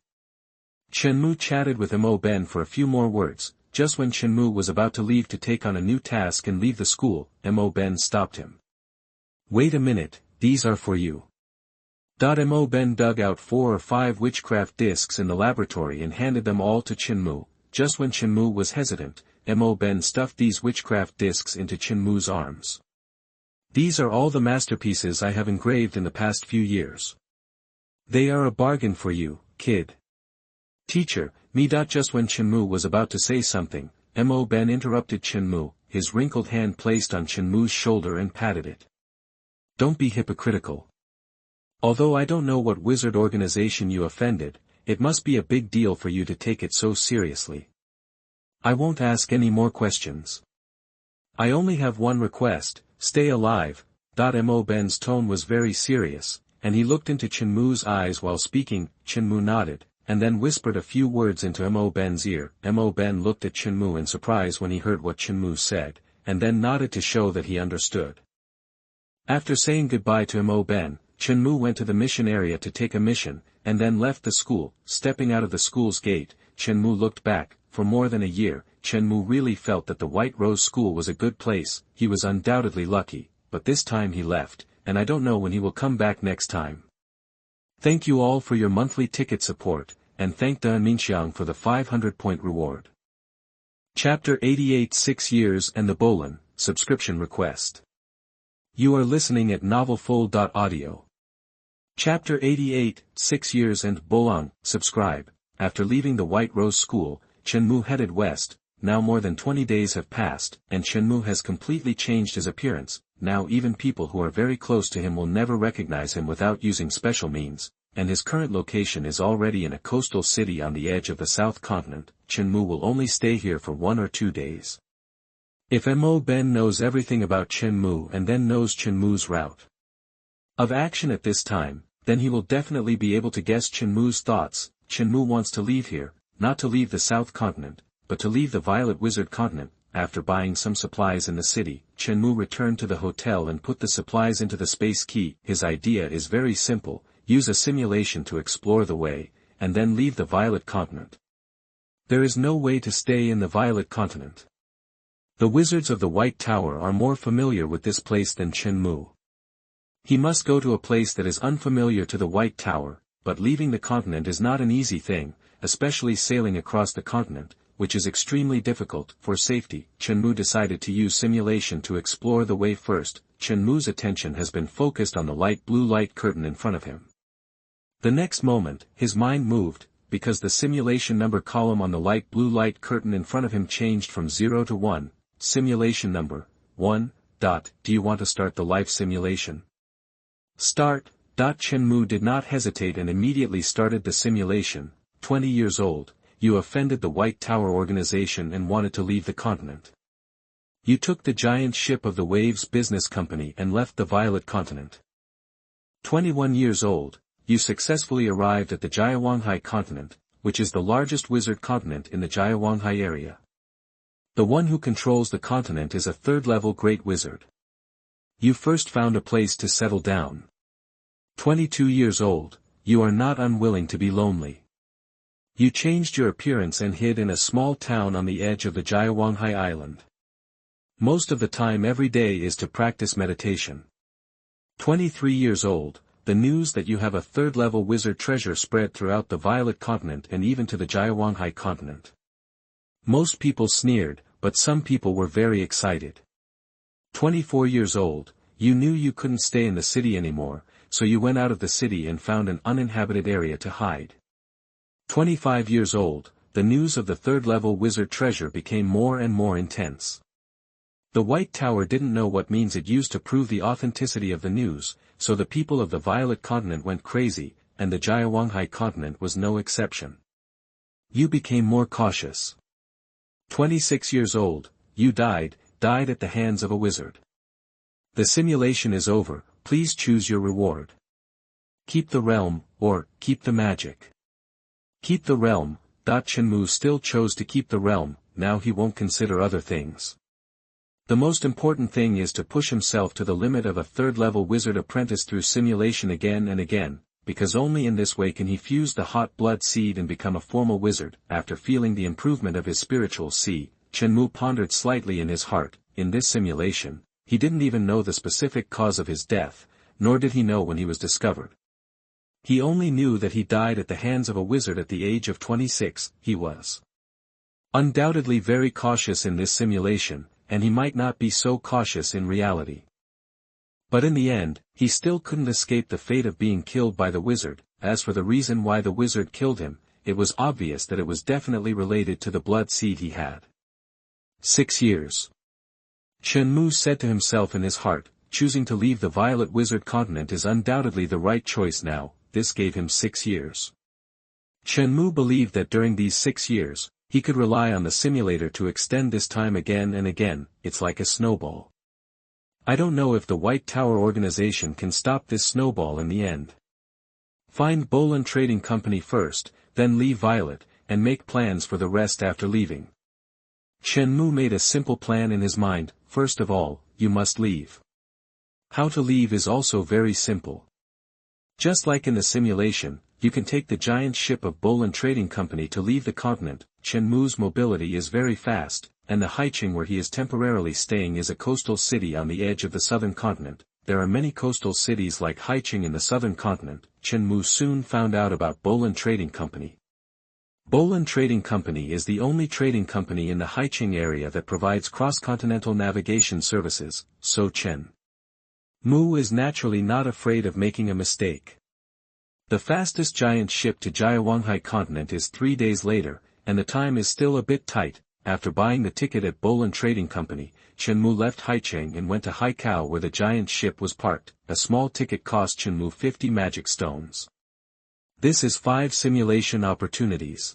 [SPEAKER 1] Chenmu chatted with Mo Ben for a few more words. Just when Chenmu was about to leave to take on a new task and leave the school, Mo Ben stopped him. "Wait a minute, these are for you." Mo Ben dug out 4 or 5 witchcraft discs in the laboratory and handed them all to Chenmu. Just when Chenmu was hesitant, Mo Ben stuffed these witchcraft discs into Chenmu's arms. "These are all the masterpieces I have engraved in the past few years. They are a bargain for you, kid." "Teacher, me." Just when Chenmu was about to say something, Mo Ben interrupted Chenmu, his wrinkled hand placed on Chenmu's shoulder and patted it. "Don't be hypocritical. Although I don't know what wizard organization you offended, it must be a big deal for you to take it so seriously. I won't ask any more questions. I only have one request, stay alive." Mo Ben's tone was very serious, and he looked into Chenmu's eyes while speaking. Chenmu nodded, and then whispered a few words into Mo Ben's ear. Mo Ben looked at Chenmu in surprise when he heard what Chenmu said, and then nodded to show that he understood. After saying goodbye to Mo Ben, Chenmu went to the mission area to take a mission, and then left the school. Stepping out of the school's gate, Chenmu looked back. For more than a year, Chenmu really felt that the White Rose School was a good place. He was undoubtedly lucky, but this time he left, and I don't know when he will come back next time. Thank you all for your monthly ticket support, and thank Dan Minxiang for the 500-point reward. Chapter 88 6 Years and the Bolan, subscription request. You are listening at novelfull.audio. Chapter 88 6 Years and Bolan, subscribe. After leaving the White Rose School, Chenmu headed west. Now more than 20 days have passed, and Chenmu has completely changed his appearance. Now even people who are very close to him will never recognize him without using special means, and his current location is already in a coastal city on the edge of the South Continent. Chenmu will only stay here for 1 or 2 days. If Mo Ben knows everything about Chenmu and then knows Chenmu's route of action at this time, then he will definitely be able to guess Chenmu's thoughts. Chenmu wants to leave here, not to leave the South Continent, but to leave the Violet Wizard Continent. After buying some supplies in the city, Chenmu returned to the hotel and put the supplies into the space key. His idea is very simple: use a simulation to explore the way, and then leave the Violet Continent. There is no way to stay in the Violet Continent. The wizards of the White Tower are more familiar with this place than Chenmu. He must go to a place that is unfamiliar to the White Tower, but leaving the continent is not an easy thing, especially sailing across the continent, which is extremely difficult. For safety, Chenmu decided to use simulation to explore the way first. Chenmu's attention has been focused on the light blue light curtain in front of him. The next moment, his mind moved, because the simulation number column on the light blue light curtain in front of him changed from 0 to 1. Simulation number 1. Do you want to start the life simulation? Start. Chenmu did not hesitate and immediately started the simulation. 20 years old, you offended the White Tower organization and wanted to leave the continent. You took the giant ship of the Waves Business Company and left the Violet Continent. 21 years old, you successfully arrived at the Jiawanghai continent, which is the largest wizard continent in the Jiawanghai area. The one who controls the continent is a third-level great wizard. You first found a place to settle down. 22 years old, you are not unwilling to be lonely. You changed your appearance and hid in a small town on the edge of the Jiawanghai island. Most of the time every day is to practice meditation. 23 years old, the news that you have a third-level wizard treasure spread throughout the Violet Continent and even to the Jiawanghai continent. Most people sneered, but some people were very excited. 24 years old, you knew you couldn't stay in the city anymore, so you went out of the city and found an uninhabited area to hide. 25 years old, the news of the third-level wizard treasure became more and more intense. The White Tower didn't know what means it used to prove the authenticity of the news, so the people of the Violet Continent went crazy, and the Jiawanghai continent was no exception. You became more cautious. 26 years old, you died at the hands of a wizard. The simulation is over, please choose your reward. Keep the realm, or keep the magic. Keep the realm. Chenmu still chose to keep the realm. Now he won't consider other things. The most important thing is to push himself to the limit of a third-level wizard apprentice through simulation again and again, because only in this way can he fuse the hot blood seed and become a formal wizard. After feeling the improvement of his spiritual seed, Chenmu pondered slightly in his heart. In this simulation, he didn't even know the specific cause of his death, nor did he know when he was discovered. He only knew that he died at the hands of a wizard at the age of 26. He was undoubtedly very cautious in this simulation, and he might not be so cautious in reality. But in the end, he still couldn't escape the fate of being killed by the wizard. As for the reason why the wizard killed him, it was obvious that it was definitely related to the blood seed he had. 6 years. Chenmu said to himself in his heart, choosing to leave the Violet Wizard continent is undoubtedly the right choice now. This gave him 6 years. Chenmu believed that during these 6 years, he could rely on the simulator to extend this time again and again. It's like a snowball. I don't know if the White Tower organization can stop this snowball in the end. Find Bolan Trading Company first. then leave Violet, and make plans for the rest after leaving. Shenmue made a simple plan in his mind. First of all, you must leave. How to leave is also very simple. Just like in the simulation, you can take the giant ship of Bolan Trading Company to leave the continent. Shenmue's mobility is very fast, and the Haicheng where he is temporarily staying is a coastal city on the edge of the southern continent. There are many coastal cities like Haicheng in the southern continent. Shenmue soon found out about Bolan Trading Company. Bolan Trading Company is the only trading company in the Haicheng area that provides cross-continental navigation services, so Shenmue is naturally not afraid of making a mistake. The fastest giant ship to Jiawanghai continent is 3 days later, and the time is still a bit tight. After buying the ticket at Bolan Trading Company, Shenmue left Haicheng and went to Haikao where the giant ship was parked. A small ticket cost Shenmue 50 magic stones. This is 5 simulation opportunities.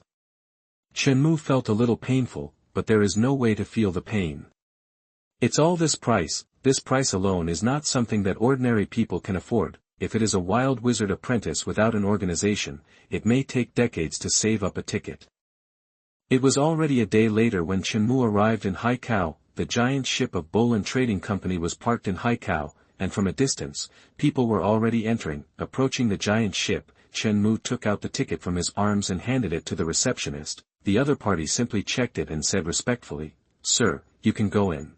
[SPEAKER 1] Shenmue felt a little painful, but there is no way to feel the pain. It's all this price alone is not something that ordinary people can afford. If it is a wild wizard apprentice without an organization, it may take decades to save up a ticket. It was already a day later when Shenmue arrived in Haikao. The giant ship of Bolan Trading Company was parked in Haikao, and from a distance, people were already entering. Approaching the giant ship, Shenmue took out the ticket from his arms and handed it to the receptionist. The other party simply checked it and said respectfully, "Sir, you can go in.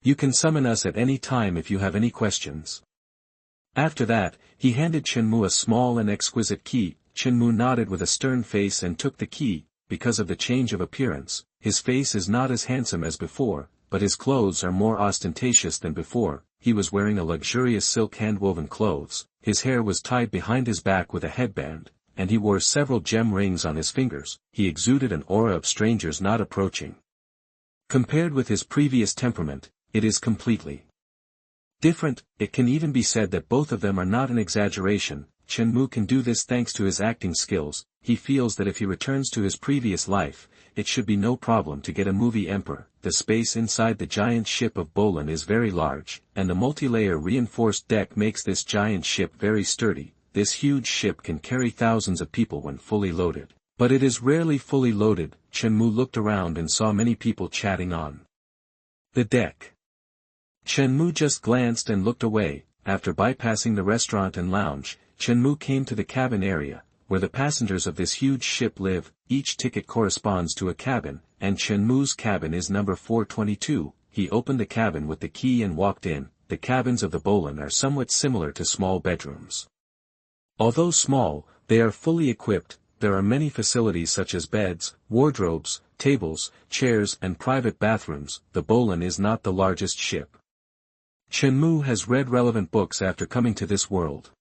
[SPEAKER 1] You can summon us at any time if you have any questions." After that, he handed Shenmue a small and exquisite key. Shenmue nodded with a stern face and took the key. Because of the change of appearance, his face is not as handsome as before, but his clothes are more ostentatious than before. He was wearing a luxurious silk hand-woven clothes, his hair was tied behind his back with a headband, and he wore several gem rings on his fingers. He exuded an aura of strangers not approaching. Compared with his previous temperament, it is completely different. It can even be said that both of them are not an exaggeration. Shenmue can do this thanks to his acting skills. He feels that if he returns to his previous life, it should be no problem to get a movie emperor. The space inside the giant ship of Bolan is very large, and the multi-layer reinforced deck makes this giant ship very sturdy. This huge ship can carry thousands of people when fully loaded. But it is rarely fully loaded. Shenmue looked around and saw many people chatting on the deck. Shenmue just glanced and looked away. After bypassing the restaurant and lounge, Shenmue came to the cabin area, where the passengers of this huge ship live. Each ticket corresponds to a cabin, and Shenmue's cabin is number 422. He opened the cabin with the key and walked in. The cabins of the Bolan are somewhat similar to small bedrooms. Although small, they are fully equipped. There are many facilities such as beds, wardrobes, tables, chairs and private bathrooms. The Bolan is not the largest ship. Shenmue has read relevant books after coming to this world.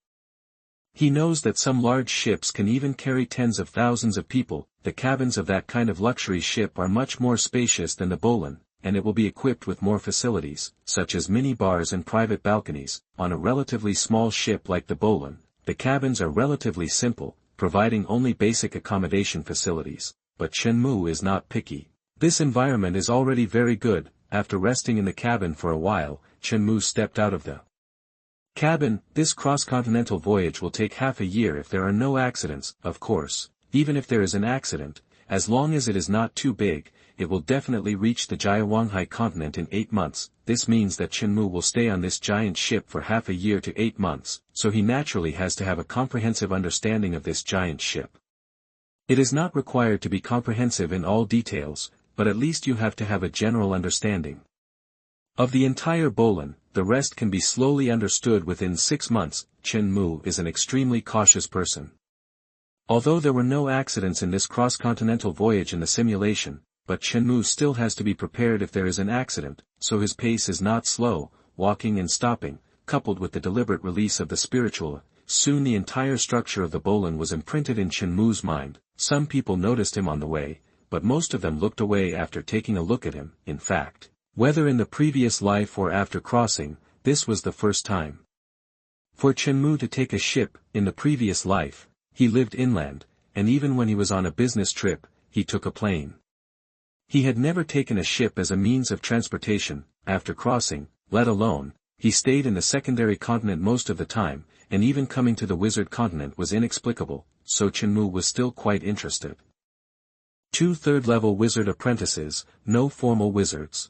[SPEAKER 1] He knows that some large ships can even carry tens of thousands of people. The cabins of that kind of luxury ship are much more spacious than the Bolan, and it will be equipped with more facilities, such as mini bars and private balconies. On a relatively small ship like the Bolan, the cabins are relatively simple, providing only basic accommodation facilities. But Shenmue is not picky. This environment is already very good. After resting in the cabin for a while, Shenmue stepped out of the cabin. This cross-continental voyage will take half a year if there are no accidents. Of course, even if there is an accident, as long as it is not too big, it will definitely reach the Jiawanghai continent in 8 months. This means that Shenmue will stay on this giant ship for half a year to 8 months, so he naturally has to have a comprehensive understanding of this giant ship. It is not required to be comprehensive in all details, but at least you have to have a general understanding of the entire Bolan. The rest can be slowly understood within 6 months. Shenmue is an extremely cautious person. Although there were no accidents in this cross-continental voyage in the simulation, but Shenmue still has to be prepared if there is an accident, so his pace is not slow, walking and stopping, coupled with the deliberate release of the spiritual. Soon the entire structure of the Bolan was imprinted in Shenmue's mind. Some people noticed him on the way, but most of them looked away after taking a look at him. In fact, whether in the previous life or after crossing, this was the first time for Shenmue to take a ship. In the previous life, he lived inland, and even when he was on a business trip, he took a plane. He had never taken a ship as a means of transportation. After crossing, let alone, he stayed in the secondary continent most of the time, and even coming to the wizard continent was inexplicable. so Chenmu was still quite interested. 2 third-level wizard apprentices, no formal wizards.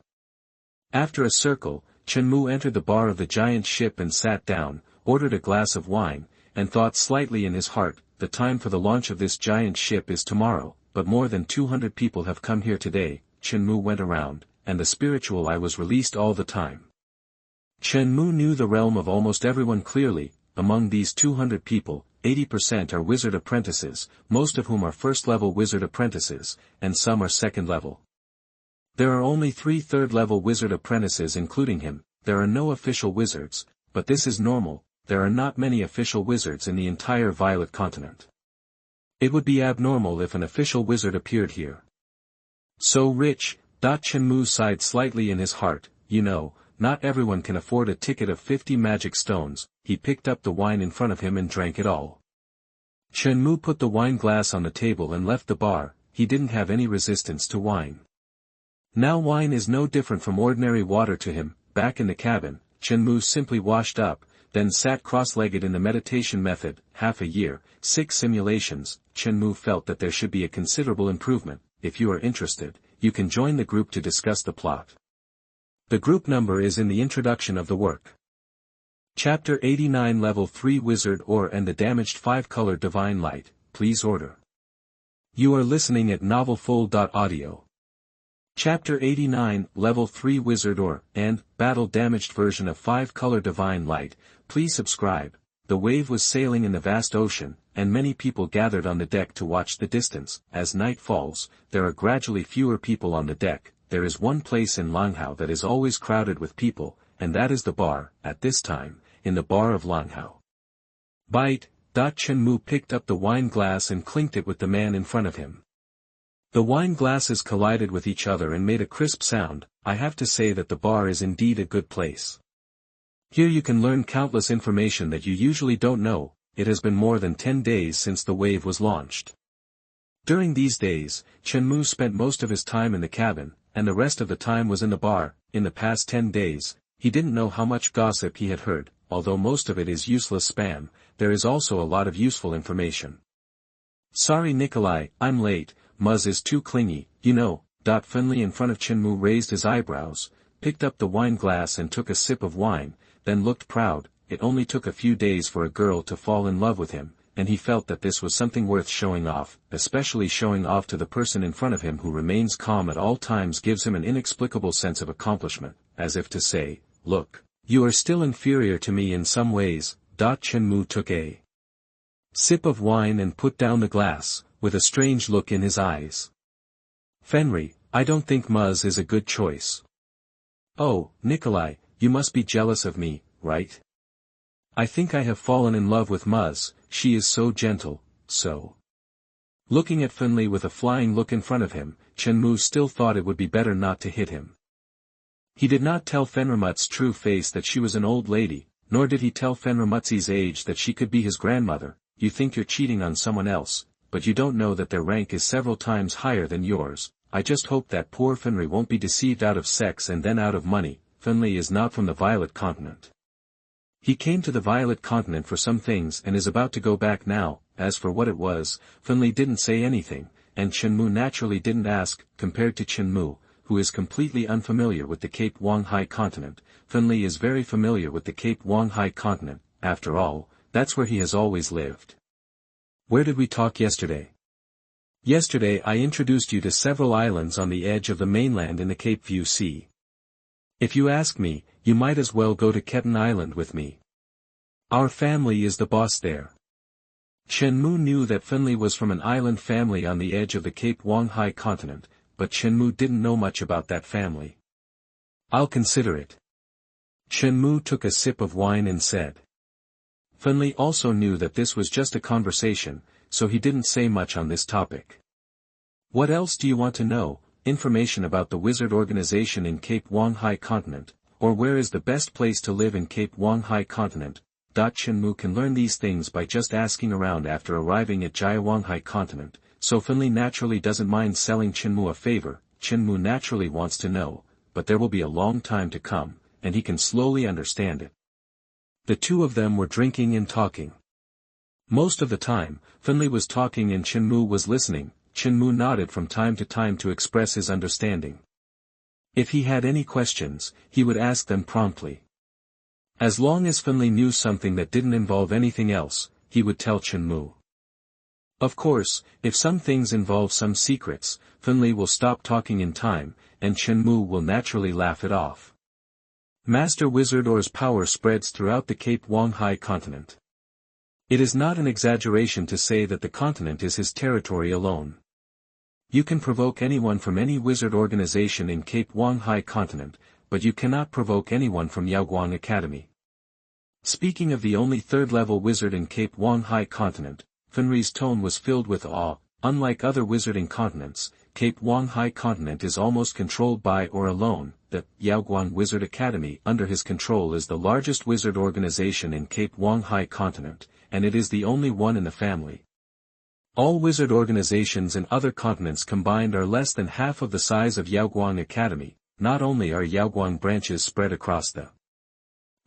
[SPEAKER 1] After a circle, Chenmu entered the bar of the giant ship and sat down, ordered a glass of wine, and thought slightly in his heart, the time for the launch of this giant ship is tomorrow, but more than 200 people have come here today. Chenmu went around, and the spiritual eye was released all the time. Chenmu knew the realm of almost everyone clearly. Among these 200 people, 80% are wizard apprentices, most of whom are first-level wizard apprentices, and some are second-level. There are only 3 third-level wizard apprentices including him. There are no official wizards, but this is normal. There are not many official wizards in the entire Violet Continent. It would be abnormal if an official wizard appeared here. So rich, Chenmu sighed slightly in his heart, you know, not everyone can afford a ticket of 50 magic stones. He picked up the wine in front of him and drank it all. Chenmu put the wine glass on the table and left the bar. He didn't have any resistance to wine. Now wine is no different from ordinary water to him. Back in the cabin, Chenmu simply washed up, then sat cross-legged in the meditation method. Half a year, 6 simulations. Chenmu felt that there should be a considerable improvement. If you are interested, you can join the group to discuss the plot. The group number is in the introduction of the work. Chapter 89 Level 3 Wizard Ore and the Damaged 5-Color Divine Light, please order. You are listening at NovelFull.audio. Chapter 89 Level 3 Wizard Ore and Battle Damaged Version of 5-Color Divine Light, please subscribe. The wave was sailing in the vast ocean, and many people gathered on the deck to watch the distance. As night falls, there are gradually fewer people on the deck. There is one place in Langhao that is always crowded with people, and that is the bar. At this time, in the bar of Langhao. Bite. Chenmu picked up the wine glass and clinked it with the man in front of him. The wine glasses collided with each other and made a crisp sound. I have to say that the bar is indeed a good place. Here you can learn countless information that you usually don't know. It has been more than 10 days since the wave was launched. During these days, Chenmu spent most of his time in the cabin, and the rest of the time was in the bar. In the past 10 days, he didn't know how much gossip he had heard. Although most of it is useless spam, there is also a lot of useful information. Sorry Nikolai, I'm late. Muzz is too clingy, you know. Finley in front of Chenmu raised his eyebrows, picked up the wine glass and took a sip of wine, then looked proud. It only took a few days for a girl to fall in love with him, and he felt that this was something worth showing off, especially showing off to the person in front of him who remains calm at all times gives him an inexplicable sense of accomplishment, as if to say, look, you are still inferior to me in some ways. Chenmu took a sip of wine and put down the glass, with a strange look in his eyes. Fenry, I don't think Muzz is a good choice. Oh, Nikolai, you must be jealous of me, right? I think I have fallen in love with Muzz. She is so gentle, so. Looking at Finley with a flying look in front of him, Chenmu still thought it would be better not to hit him. He did not tell Fenrimut's true face that she was an old lady, nor did he tell Fenrimut's age that she could be his grandmother. You think you're cheating on someone else, but you don't know that their rank is several times higher than yours. I just hope that poor Finley won't be deceived out of sex and then out of money. Finley is not from the Violet Continent. He came to the Violet Continent for some things and is about to go back now. As for what it was, Finley didn't say anything, and Chenmu naturally didn't ask. Compared to Chenmu, who is completely unfamiliar with the Cape Wang Hai Continent, Finley is very familiar with the Cape Wang Hai Continent. After all, that's where he has always lived. Where did we talk yesterday? Yesterday I introduced you to several islands on the edge of the mainland in the Cape View Sea. If you ask me, you might as well go to Ketan Island with me. Our family is the boss there. Chenmu knew that Finley was from an island family on the edge of the Cape Wang Hai Continent, but Chenmu didn't know much about that family. I'll consider it. Chenmu took a sip of wine and said. Finley also knew that this was just a conversation, so he didn't say much on this topic. What else do you want to know? Information about the wizard organization in Cape Wang Hai Continent, or where is the best place to live in Cape Wang Hai Continent? Chenmu can learn these things by just asking around after arriving at Jaya Wang Hai Continent, so Finley naturally doesn't mind selling Chenmu a favor. Chenmu naturally wants to know, but there will be a long time to come, and he can slowly understand it. The two of them were drinking and talking. Most of the time, Finley was talking and Chenmu was listening. Chenmu nodded from time to time to express his understanding. If he had any questions, he would ask them promptly. As long as Finley knew something that didn't involve anything else, he would tell Chenmu. Of course, if some things involve some secrets, Finley will stop talking in time, and Chenmu will naturally laugh it off. Master Wizard Or's power spreads throughout the Cape Wonghai continent. It is not an exaggeration to say that the continent is his territory alone. You can provoke anyone from any wizard organization in Cape Wonghai continent, but you cannot provoke anyone from Yaoguang Academy. Speaking of the only third-level wizard in Cape Wonghai continent, Finley's tone was filled with awe. Unlike other wizarding continents, Cape Wonghai continent is almost controlled by or alone. The Yaoguang Wizard Academy under his control is the largest wizard organization in Cape Wonghai continent, and it is the only one in the family. All wizard organizations in other continents combined are less than half of the size of Yaoguang Academy. Not only are Yaoguang branches spread across the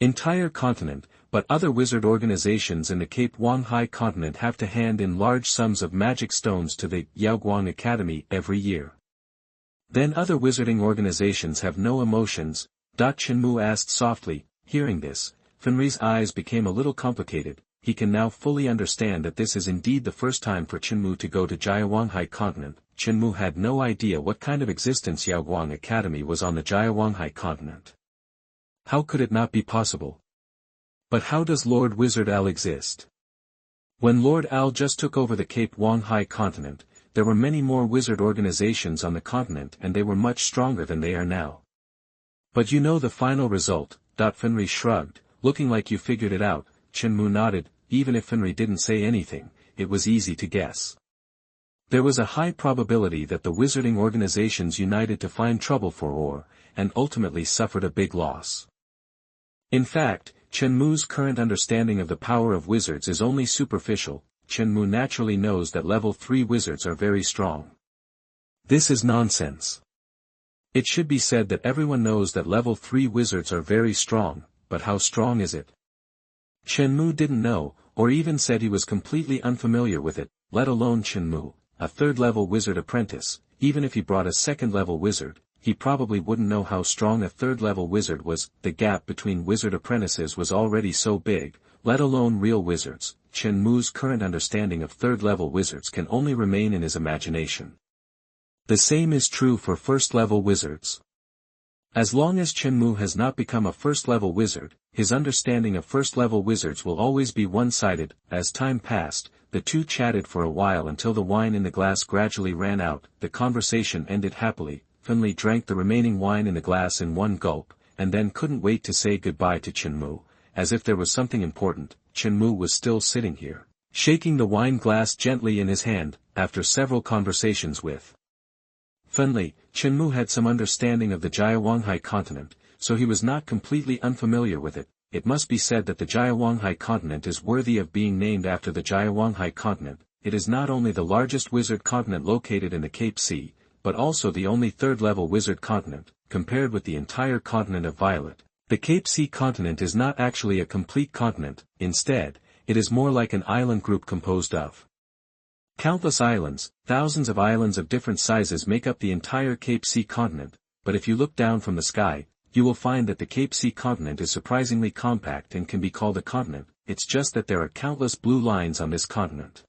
[SPEAKER 1] entire continent, but other wizard organizations in the Cape Wonghai continent have to hand in large sums of magic stones to the Yaoguang Academy every year. Then other wizarding organizations have no emotions. Chenmu asked softly. Hearing this, Finley's eyes became a little complicated. He can now fully understand that this is indeed the first time for Chenmu to go to Yaoguang continent. Chenmu had no idea what kind of existence Yaoguang Academy was on the Yaoguang continent. How could it not be possible? But how does Lord Wizard Al exist? When Lord Al just took over the Cape Wonghai continent, there were many more wizard organizations on the continent and they were much stronger than they are now. But you know the final result. Finley shrugged, looking like you figured it out. Chenmu nodded. Even if Finley didn't say anything, it was easy to guess. There was a high probability that the wizarding organizations united to find trouble for Or, and ultimately suffered a big loss. In fact, Chenmu's current understanding of the power of wizards is only superficial. Chenmu naturally knows that level 3 wizards are very strong. This is nonsense. It should be said that everyone knows that level 3 wizards are very strong, but how strong is it? Chenmu didn't know, or even said he was completely unfamiliar with it, let alone Chenmu, a third-level wizard apprentice. Even if he brought a second-level wizard, he probably wouldn't know how strong a third-level wizard was. The gap between wizard apprentices was already so big, let alone real wizards. Chenmu's current understanding of third-level wizards can only remain in his imagination. The same is true for first-level wizards. As long as Chenmu has not become a first-level wizard, his understanding of first-level wizards will always be one-sided. As time passed, the two chatted for a while until the wine in the glass gradually ran out. The conversation ended happily. Finley drank the remaining wine in the glass in one gulp, and then couldn't wait to say goodbye to Chenmu. As if there was something important, Chenmu was still sitting here, shaking the wine glass gently in his hand. After several conversations with Finley, Chenmu had some understanding of the Yaoguang continent, so he was not completely unfamiliar with it. It must be said that the Yaoguang continent is worthy of being named after the Yaoguang continent. It is not only the largest wizard continent located in the Cape Sea, but also the only third-level wizard continent. Compared with the entire continent of Violet, the Cape Sea continent is not actually a complete continent. Instead, it is more like an island group composed of countless islands. Thousands of islands of different sizes make up the entire Cape Sea continent, but if you look down from the sky, you will find that the Cape Sea continent is surprisingly compact and can be called a continent. It's just that there are countless blue lines on this continent.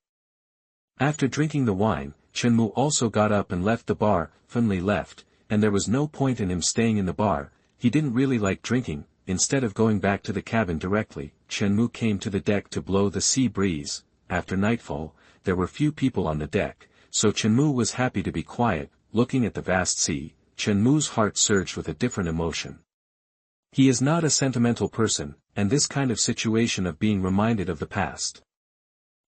[SPEAKER 1] After drinking the wine, Chenmu also got up and left the bar. Finley left, and there was no point in him staying in the bar. He didn't really like drinking. Instead of going back to the cabin directly, Chenmu came to the deck to blow the sea breeze. After nightfall, there were few people on the deck, so Chenmu was happy to be quiet. Looking at the vast sea, Chenmu's heart surged with a different emotion. He is not a sentimental person, and this kind of situation of being reminded of the past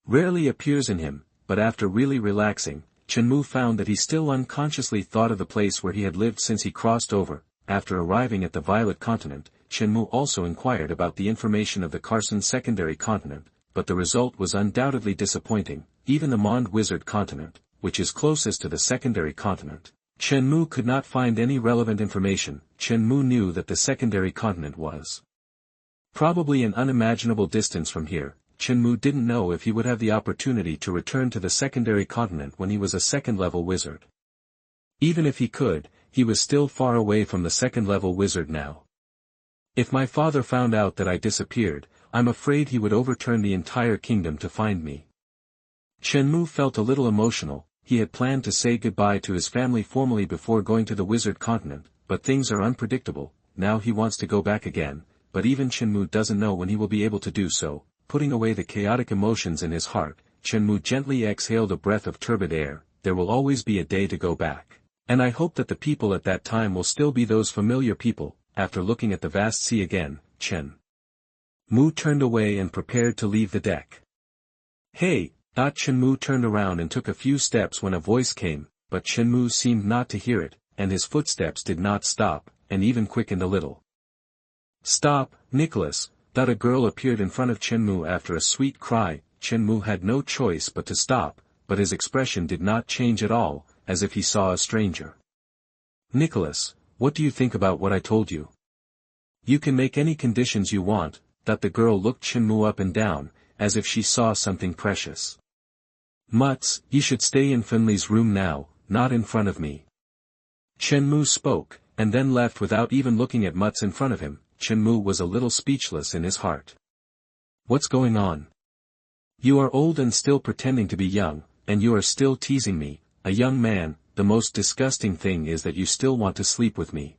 [SPEAKER 1] rarely appears in him, but after really relaxing, Chenmu found that he still unconsciously thought of the place where he had lived since he crossed over. After arriving at the Violet continent, Chenmu also inquired about the information of the Carson secondary continent, but the result was undoubtedly disappointing. Even the Mond Wizard continent, which is closest to the secondary continent, Chenmu could not find any relevant information. Chenmu knew that the secondary continent was probably an unimaginable distance from here. Chenmu didn't know if he would have the opportunity to return to the secondary continent when he was a second-level wizard. Even if he could, he was still far away from the second-level wizard now. If my father found out that I disappeared, I'm afraid he would overturn the entire kingdom to find me. Chenmu felt a little emotional. He had planned to say goodbye to his family formally before going to the wizard continent, but things are unpredictable. Now he wants to go back again, but even Chenmu doesn't know when he will be able to do so. Putting away the chaotic emotions in his heart, Chenmu gently exhaled a breath of turbid air. There will always be a day to go back. And I hope that the people at that time will still be those familiar people. After looking at the vast sea again, Chenmu turned away and prepared to leave the deck. Hey! Chenmu turned around and took a few steps when a voice came, but Chenmu seemed not to hear it, and his footsteps did not stop, and even quickened a little. Stop, Nicholas! A girl appeared in front of Chenmu after a sweet cry. Chenmu had no choice but to stop, but his expression did not change at all, as if he saw a stranger. Nicholas, what do you think about what I told you? You can make any conditions you want. The girl looked Chenmu up and down, as if she saw something precious. Mutz, you should stay in Finley's room now, not in front of me. Chenmu spoke, and then left without even looking at Mutz in front of him. Chenmu was a little speechless in his heart. What's going on? You are old and still pretending to be young, and you are still teasing me, a young man. The most disgusting thing is that you still want to sleep with me.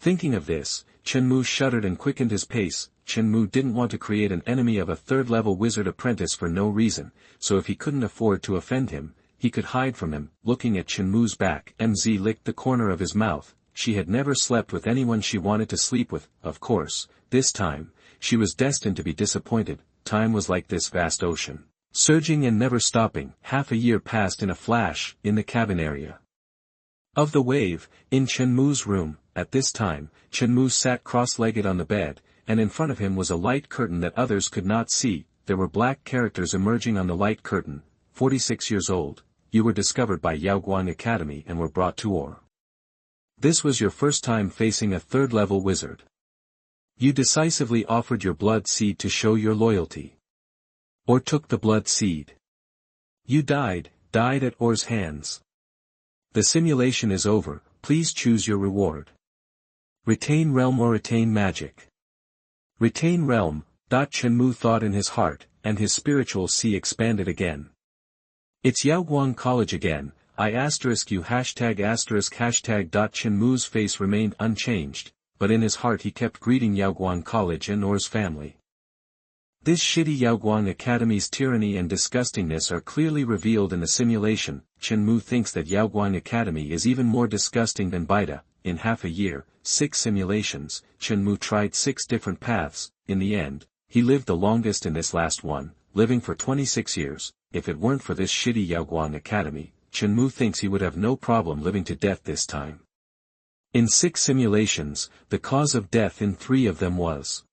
[SPEAKER 1] Thinking of this, Chenmu shuddered and quickened his pace. Chenmu didn't want to create an enemy of a third-level wizard apprentice for no reason, so if he couldn't afford to offend him, he could hide from him. Looking at Chenmu's back, MZ licked the corner of his mouth. She had never slept with anyone she wanted to sleep with. Of course, this time, she was destined to be disappointed. Time was like this vast ocean, surging and never stopping. Half a year passed in a flash, in the cabin area of the wave, in Chenmu's room. At this time, Chenmu sat cross-legged on the bed, and in front of him was a light curtain that others could not see. There were black characters emerging on the light curtain. 46 years old, you were discovered by Yaoguang Academy and were brought to Or. This was your first time facing a third-level wizard. You decisively offered your blood seed to show your loyalty. Or took the blood seed. You died at Or's hands. The simulation is over. Please choose your reward. Retain realm or retain magic. Retain realm. Chenmu thought in his heart, and his spiritual sea expanded again. It's Yaoguang College again. Chenmu's face remained unchanged, but in his heart he kept greeting Yaoguang College and Or's family. This shitty Yaoguang Academy's tyranny and disgustingness are clearly revealed in the simulation. Chenmu thinks that Yaoguang Academy is even more disgusting than Baida. In half a year, 6 simulations, Chenmu tried 6 different paths. In the end, he lived the longest in this last one, living for 26 years. If it weren't for this shitty Yaoguang Academy, Chenmu thinks he would have no problem living to death this time. In 6 simulations, the cause of death in 3 of them was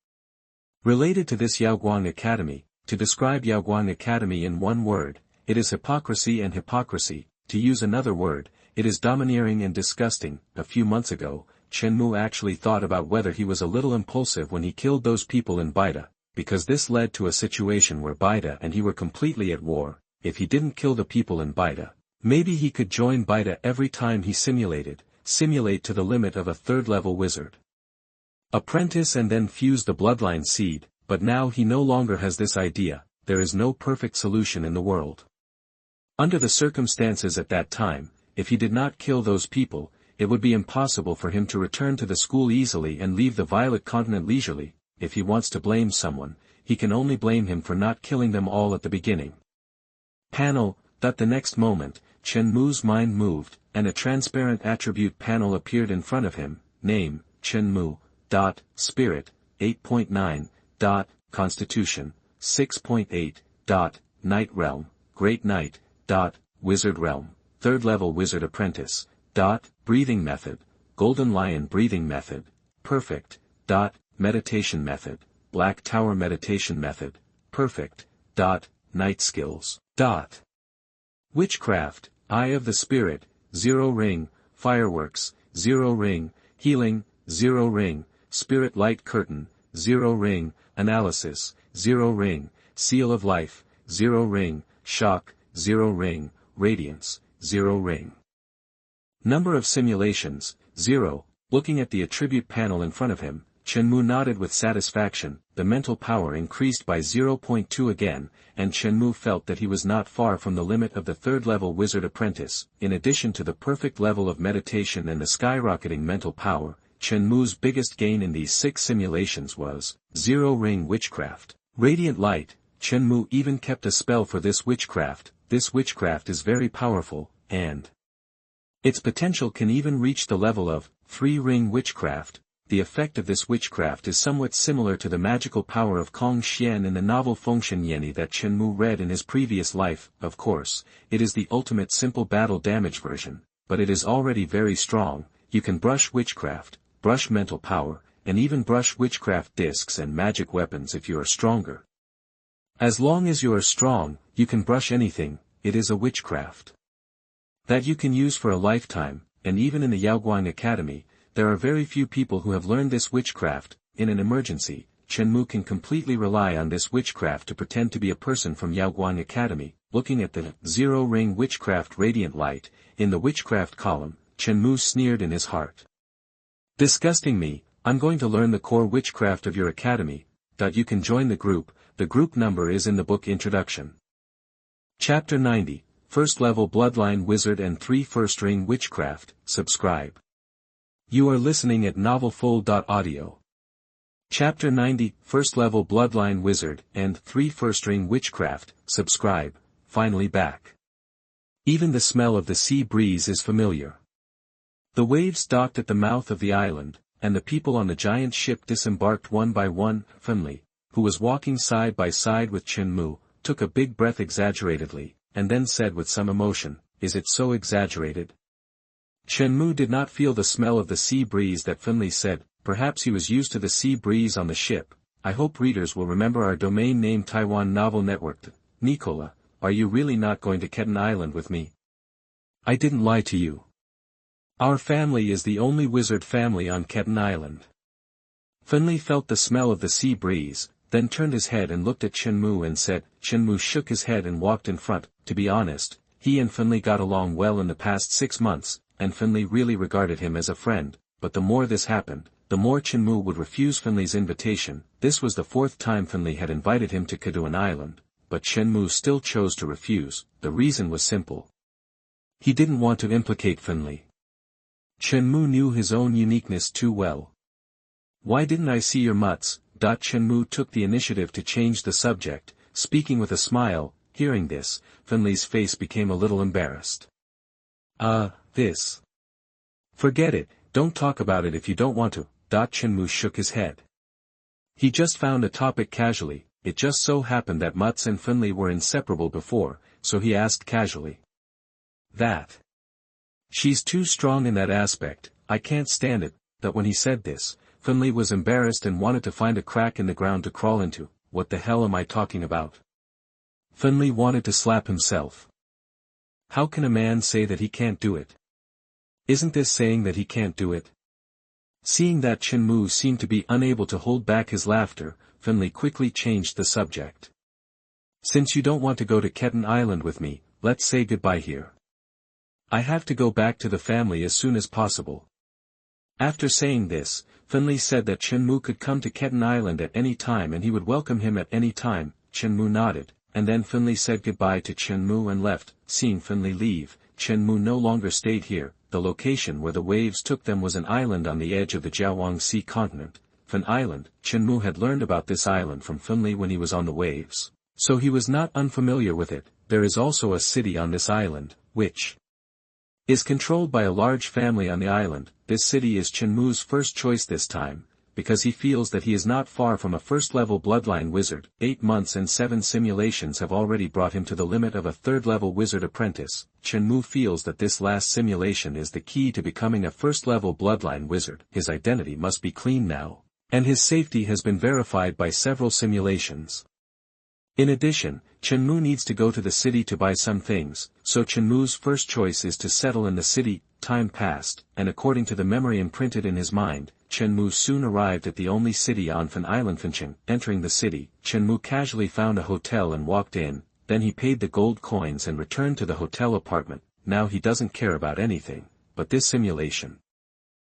[SPEAKER 1] related to this Yaoguang Academy. To describe Yaoguang Academy in one word, it is hypocrisy and hypocrisy. To use another word, it is domineering and disgusting. A few months ago, Chenmu actually thought about whether he was a little impulsive when he killed those people in Baida, because this led to a situation where Baida and he were completely at war. If he didn't kill the people in Baida, maybe he could join Baida every time he simulate to the limit of a third-level wizard apprentice and then fuse the bloodline seed, but now he no longer has this idea. There is no perfect solution in the world. Under the circumstances at that time, if he did not kill those people, it would be impossible for him to return to the school easily and leave the Violet Continent leisurely. If he wants to blame someone, he can only blame him for not killing them all at the beginning. Panel. The next moment, Chenmu's mind moved, and a transparent attribute panel appeared in front of him. Name, Chenmu. Spirit, 8.9. Constitution, 6.8. Night Realm, Great Knight. Wizard Realm, Third-Level Wizard Apprentice. Breathing Method, Golden Lion Breathing Method, Perfect. Meditation Method, Black Tower Meditation Method, Perfect. Night Skills. Witchcraft, Eye of the Spirit, 0 ring, Fireworks, 0 ring, Healing, 0 ring, Spirit Light Curtain, 0 ring, Analysis, 0 ring, Seal of Life, 0 ring, Shock, 0 ring, Radiance, 0 ring. Number of simulations, 0. Looking at the attribute panel in front of him, Chenmu nodded with satisfaction. The mental power increased by 0.2 again, and Chenmu felt that he was not far from the limit of the third-level wizard apprentice. In addition to the perfect level of meditation and the skyrocketing mental power, Chenmu's biggest gain in these 6 simulations was 0 ring Witchcraft. Radiant Light. Chenmu even kept a spell for this witchcraft. This witchcraft is very powerful, and its potential can even reach the level of 3 ring Witchcraft. The effect of this witchcraft is somewhat similar to the magical power of Kong Xian in the novel Fengshen Yeni that Chenmu read in his previous life. Of course, it is the ultimate simple battle damage version, but it is already very strong. You can brush witchcraft, brush mental power, and even brush witchcraft discs and magic weapons if you are stronger. As long as you are strong, you can brush anything. It is a witchcraft that you can use for a lifetime, and even in the Yaoguang Academy, there are very few people who have learned this witchcraft. In an emergency, Chenmu can completely rely on this witchcraft to pretend to be a person from Yaoguang Academy. Looking at the 0 ring Witchcraft Radiant Light, in the witchcraft column, Chenmu sneered in his heart. Disgusting me, I'm going to learn the core witchcraft of your academy. You can join the group number is in the book introduction. Chapter 90, First Level Bloodline Wizard and 3 First Ring Witchcraft, subscribe. You are listening at NovelFull.audio. Chapter 90, First Level Bloodline Wizard and 3 First Ring Witchcraft, subscribe, finally back. Even the smell of the sea breeze is familiar. The waves docked at the mouth of the island, and the people on the giant ship disembarked one by one. Finley, who was walking side by side with Chenmu, took a big breath exaggeratedly, and then said with some emotion, "Is it so exaggerated?" Chenmu did not feel the smell of the sea breeze that Finley said. Perhaps he was used to the sea breeze on the ship. I hope readers will remember our domain name Taiwan Novel Network. Nicola, are you really not going to Ketan Island with me? I didn't lie to you. Our family is the only wizard family on Ketan Island. Finley felt the smell of the sea breeze, then turned his head and looked at Chenmu and said. Chenmu shook his head and walked in front. To be honest, he and Finley got along well in the past 6 months, and Finley really regarded him as a friend, but the more this happened, the more Chenmu would refuse Finley's invitation. This was the 4th time Finley had invited him to Keduan Island, but Chenmu still chose to refuse. The reason was simple. He didn't want to implicate Finley. Chenmu knew his own uniqueness too well. Why didn't I see your mutts? Chenmu took the initiative to change the subject, speaking with a smile. Hearing this, Finley's face became a little embarrassed. This. Forget it, don't talk about it if you don't want to. Chenmu shook his head. He just found a topic casually. It just so happened that Mutz and Finley were inseparable before, so he asked casually. That. She's too strong in that aspect, I can't stand it. That when he said this, Finley was embarrassed and wanted to find a crack in the ground to crawl into. What the hell am I talking about? Finley wanted to slap himself. How can a man say that he can't do it? Isn't this saying that he can't do it? Seeing that Chenmu seemed to be unable to hold back his laughter, Finley quickly changed the subject. Since you don't want to go to Ketan Island with me, let's say goodbye here. I have to go back to the family as soon as possible. After saying this, Finley said that Chenmu could come to Ketan Island at any time and he would welcome him at any time. Chenmu nodded, and then Finley said goodbye to Chenmu and left. Seeing Finley leave, Chenmu no longer stayed here. The location where the waves took them was an island on the edge of the Jiaowang Sea continent. Fan Island. Chenmu had learned about this island from Finley when he was on the waves, so he was not unfamiliar with it. There is also a city on this island, which is controlled by a large family on the island. This city is Chenmu's first choice this time, because he feels that he is not far from a first-level bloodline wizard. 8 months and 7 simulations have already brought him to the limit of a third-level wizard apprentice. Chenmu feels that this last simulation is the key to becoming a first-level bloodline wizard. His identity must be clean now, and his safety has been verified by several simulations. In addition, Chenmu needs to go to the city to buy some things, so Chenmu's first choice is to settle in the city. time passed, and according to the memory imprinted in his mind, Chen-Mu soon arrived at the only city on Fan Island. Finching. Entering the city, Chen-Mu casually found a hotel and walked in, then he paid the gold coins and returned to the hotel apartment. Now he doesn't care about anything but this simulation.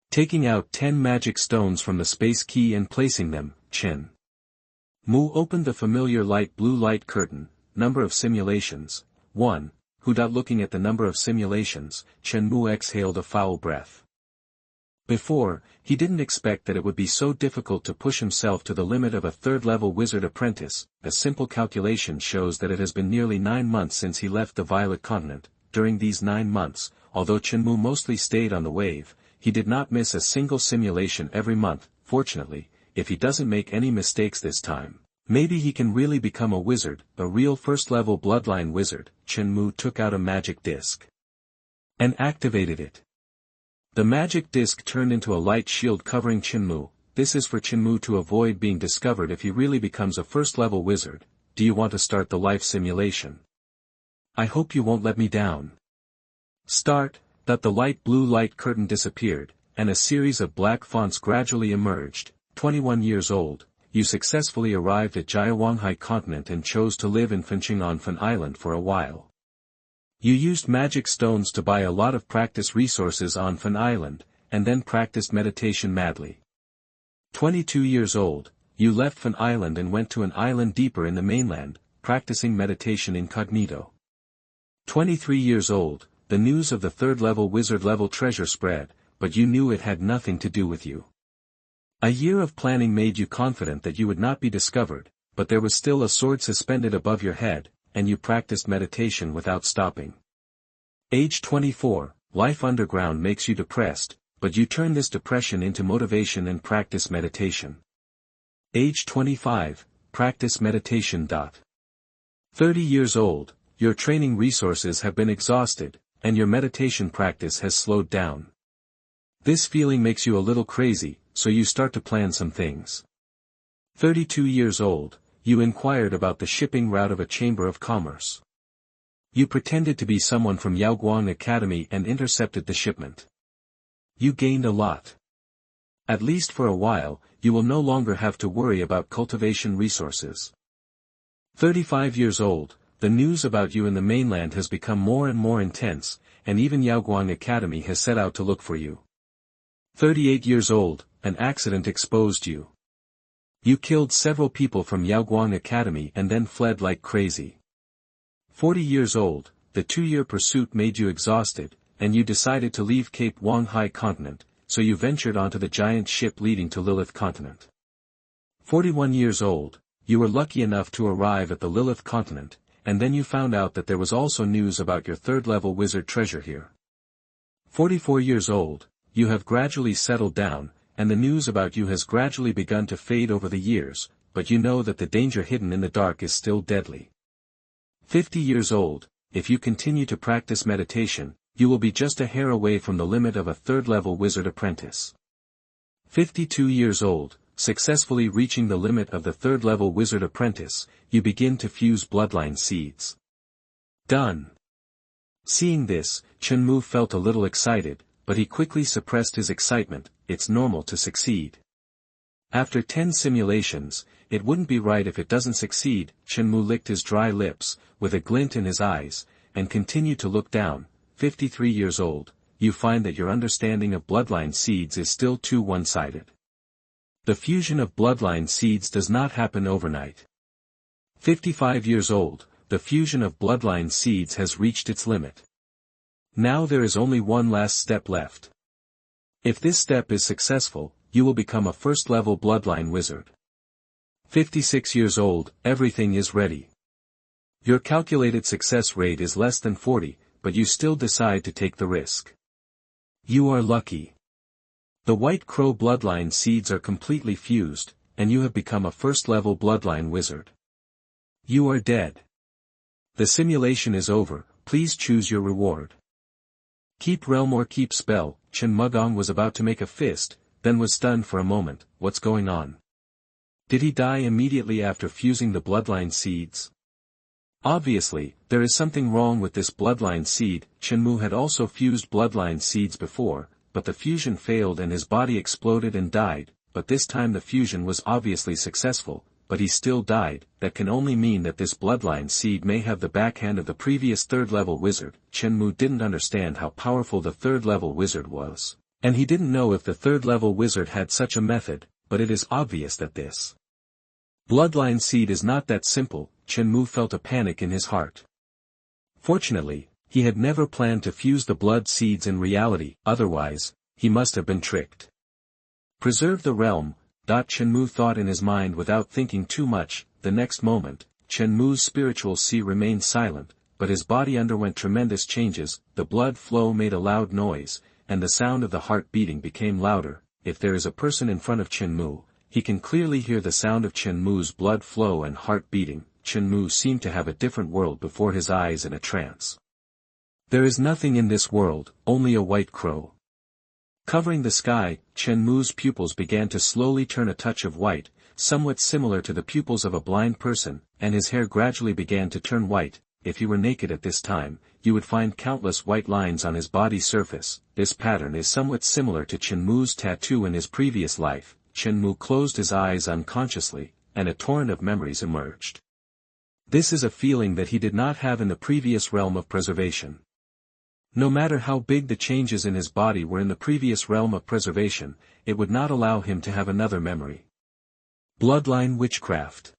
[SPEAKER 1] Taking out 10 magic stones from the space key and placing them, Chen-Mu opened the familiar light blue light curtain. Number of simulations, 1. Looking at the number of simulations, Chen-Mu exhaled a foul breath. Before, he didn't expect that it would be so difficult to push himself to the limit of a third-level wizard apprentice. A simple calculation shows that it has been nearly 9 months since he left the Violet Continent. During these 9 months, although Chen-Mu mostly stayed on the wave, he did not miss a single simulation every month. Fortunately, if he doesn't make any mistakes this time, maybe he can really become a wizard, a real first-level bloodline wizard. Chen-Mu took out a magic disc and activated it. The magic disc turned into a light shield covering Chen-Mu. This is for Chen-Mu to avoid being discovered if he really becomes a first-level wizard. Do you want to start the life simulation? I hope you won't let me down. Start. The light blue light curtain disappeared, and a series of black fonts gradually emerged. 21 years old, you successfully arrived at Jiawanghai Continent and chose to live in Finching on Fan Island for a while. You used magic stones to buy a lot of practice resources on Fan Island, and then practiced meditation madly. 22 years old, you left Fan Island and went to an island deeper in the mainland, practicing meditation incognito. 23 years old, the news of the third-level wizard-level treasure spread, but you knew it had nothing to do with you. A year of planning made you confident that you would not be discovered, but there was still a sword suspended above your head, and you practiced meditation without stopping. Age 24, life underground makes you depressed, but you turn this depression into motivation and practice meditation. Age 25, practice meditation. 30 years old, your training resources have been exhausted, and your meditation practice has slowed down. This feeling makes you a little crazy, so you start to plan some things. 32 years old, you inquired about the shipping route of a chamber of commerce. You pretended to be someone from Yaoguang Academy and intercepted the shipment. You gained a lot. At least for a while, you will no longer have to worry about cultivation resources. 35 years old, the news about you in the mainland has become more and more intense, and even Yaoguang Academy has set out to look for you. 38 years old, an accident exposed you. You killed several people from Yaoguang Academy and then fled like crazy. 40 years old, the 2-year pursuit made you exhausted, and you decided to leave Cape Wanghai Continent, so you ventured onto the giant ship leading to Lilith Continent. 41 years old, you were lucky enough to arrive at the Lilith Continent, and then you found out that there was also news about your third-level wizard treasure here. 44 years old, you have gradually settled down, and the news about you has gradually begun to fade over the years, but you know that the danger hidden in the dark is still deadly. 50 years old, if you continue to practice meditation, you will be just a hair away from the limit of a third-level wizard apprentice. 52 years old, successfully reaching the limit of the third-level wizard apprentice, you begin to fuse bloodline seeds. Done. Seeing this, Chen-Mu felt a little excited, but he quickly suppressed his excitement. It's normal to succeed. After 10 simulations, it wouldn't be right if it doesn't succeed. Chen-Mu licked his dry lips, with a glint in his eyes, and continued to look down. 53 years old, you find that your understanding of bloodline seeds is still too one-sided. The fusion of bloodline seeds does not happen overnight. 55 years old, the fusion of bloodline seeds has reached its limit. Now there is only one last step left. If this step is successful, you will become a first-level bloodline wizard. 56 years old, everything is ready. Your calculated success rate is less than 40, but you still decide to take the risk. You are lucky. The White Crow Bloodline Seeds are completely fused, and you have become a first-level bloodline wizard. You are dead. The simulation is over, please choose your reward. Keep realm or keep spell. Chen Mugong was about to make a fist, then was stunned for a moment. What's going on? Did he die immediately after fusing the bloodline seeds? Obviously, there is something wrong with this bloodline seed. Chenmu had also fused bloodline seeds before, but the fusion failed and his body exploded and died, but this time the fusion was obviously successful, but he still died. That can only mean that this bloodline seed may have the backhand of the previous third-level wizard. Chenmu didn't understand how powerful the third-level wizard was, and he didn't know if the third-level wizard had such a method, but it is obvious that this bloodline seed is not that simple. Chenmu felt a panic in his heart. Fortunately, he had never planned to fuse the blood seeds in reality, otherwise, he must have been tricked. Preserve the realm, Chenmu thought in his mind without thinking too much. The next moment, Chenmu's spiritual sea remained silent, but his body underwent tremendous changes. The blood flow made a loud noise, and the sound of the heart beating became louder. If there is a person in front of Chenmu, he can clearly hear the sound of Chenmu's blood flow and heart beating. Chenmu seemed to have a different world before his eyes in a trance. There is nothing in this world, only a white crow. Covering the sky, Chenmu's pupils began to slowly turn a touch of white, somewhat similar to the pupils of a blind person, and his hair gradually began to turn white. If he were naked at this time, you would find countless white lines on his body surface. This pattern is somewhat similar to Chenmu's tattoo in his previous life. Chenmu closed his eyes unconsciously, and a torrent of memories emerged. This is a feeling that he did not have in the previous realm of preservation. No matter how big the changes in his body were in the previous realm of preservation, it would not allow him to have another memory. Bloodline Witchcraft.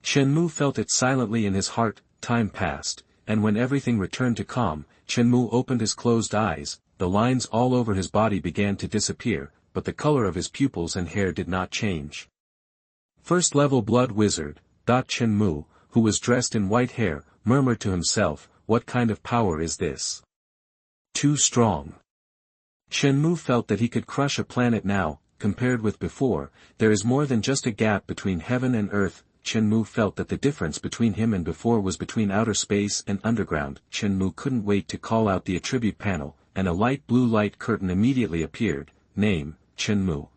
[SPEAKER 1] Chenmu felt it silently in his heart. Time passed, and when everything returned to calm, Chenmu opened his closed eyes. The lines all over his body began to disappear, but the color of his pupils and hair did not change. First level blood wizard. Chenmu, who was dressed in white hair, murmured to himself, what kind of power is this? Too strong. Chenmu felt that he could crush a planet now. Compared with before, there is more than just a gap between heaven and earth. Chenmu felt that the difference between him and before was between outer space and underground. Chenmu couldn't wait to call out the attribute panel, and a light blue light curtain immediately appeared. Name, Chenmu.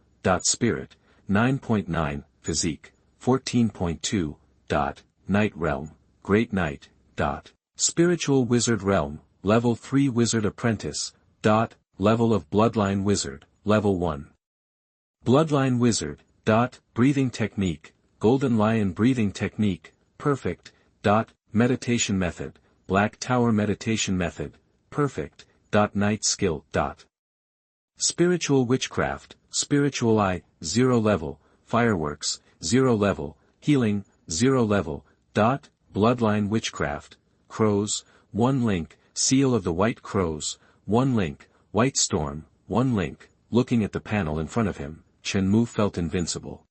[SPEAKER 1] Spirit, 9.9, Physique, 14.2. Night Realm, Great Night. Spiritual Wizard Realm, Level 3 Wizard Apprentice. Level of Bloodline Wizard, Level 1. Bloodline Wizard. Breathing Technique, Golden Lion Breathing Technique, Perfect. Meditation Method, Black Tower Meditation Method, Perfect. Night Skill. Spiritual Witchcraft, Spiritual Eye, 0 level, Fireworks, 0 level, Healing, 0 level. Bloodline Witchcraft, Crows, 1 link, Seal of the White Crows, 1 link, White Storm, 1 link. Looking at the panel in front of him, Chenmu felt invincible.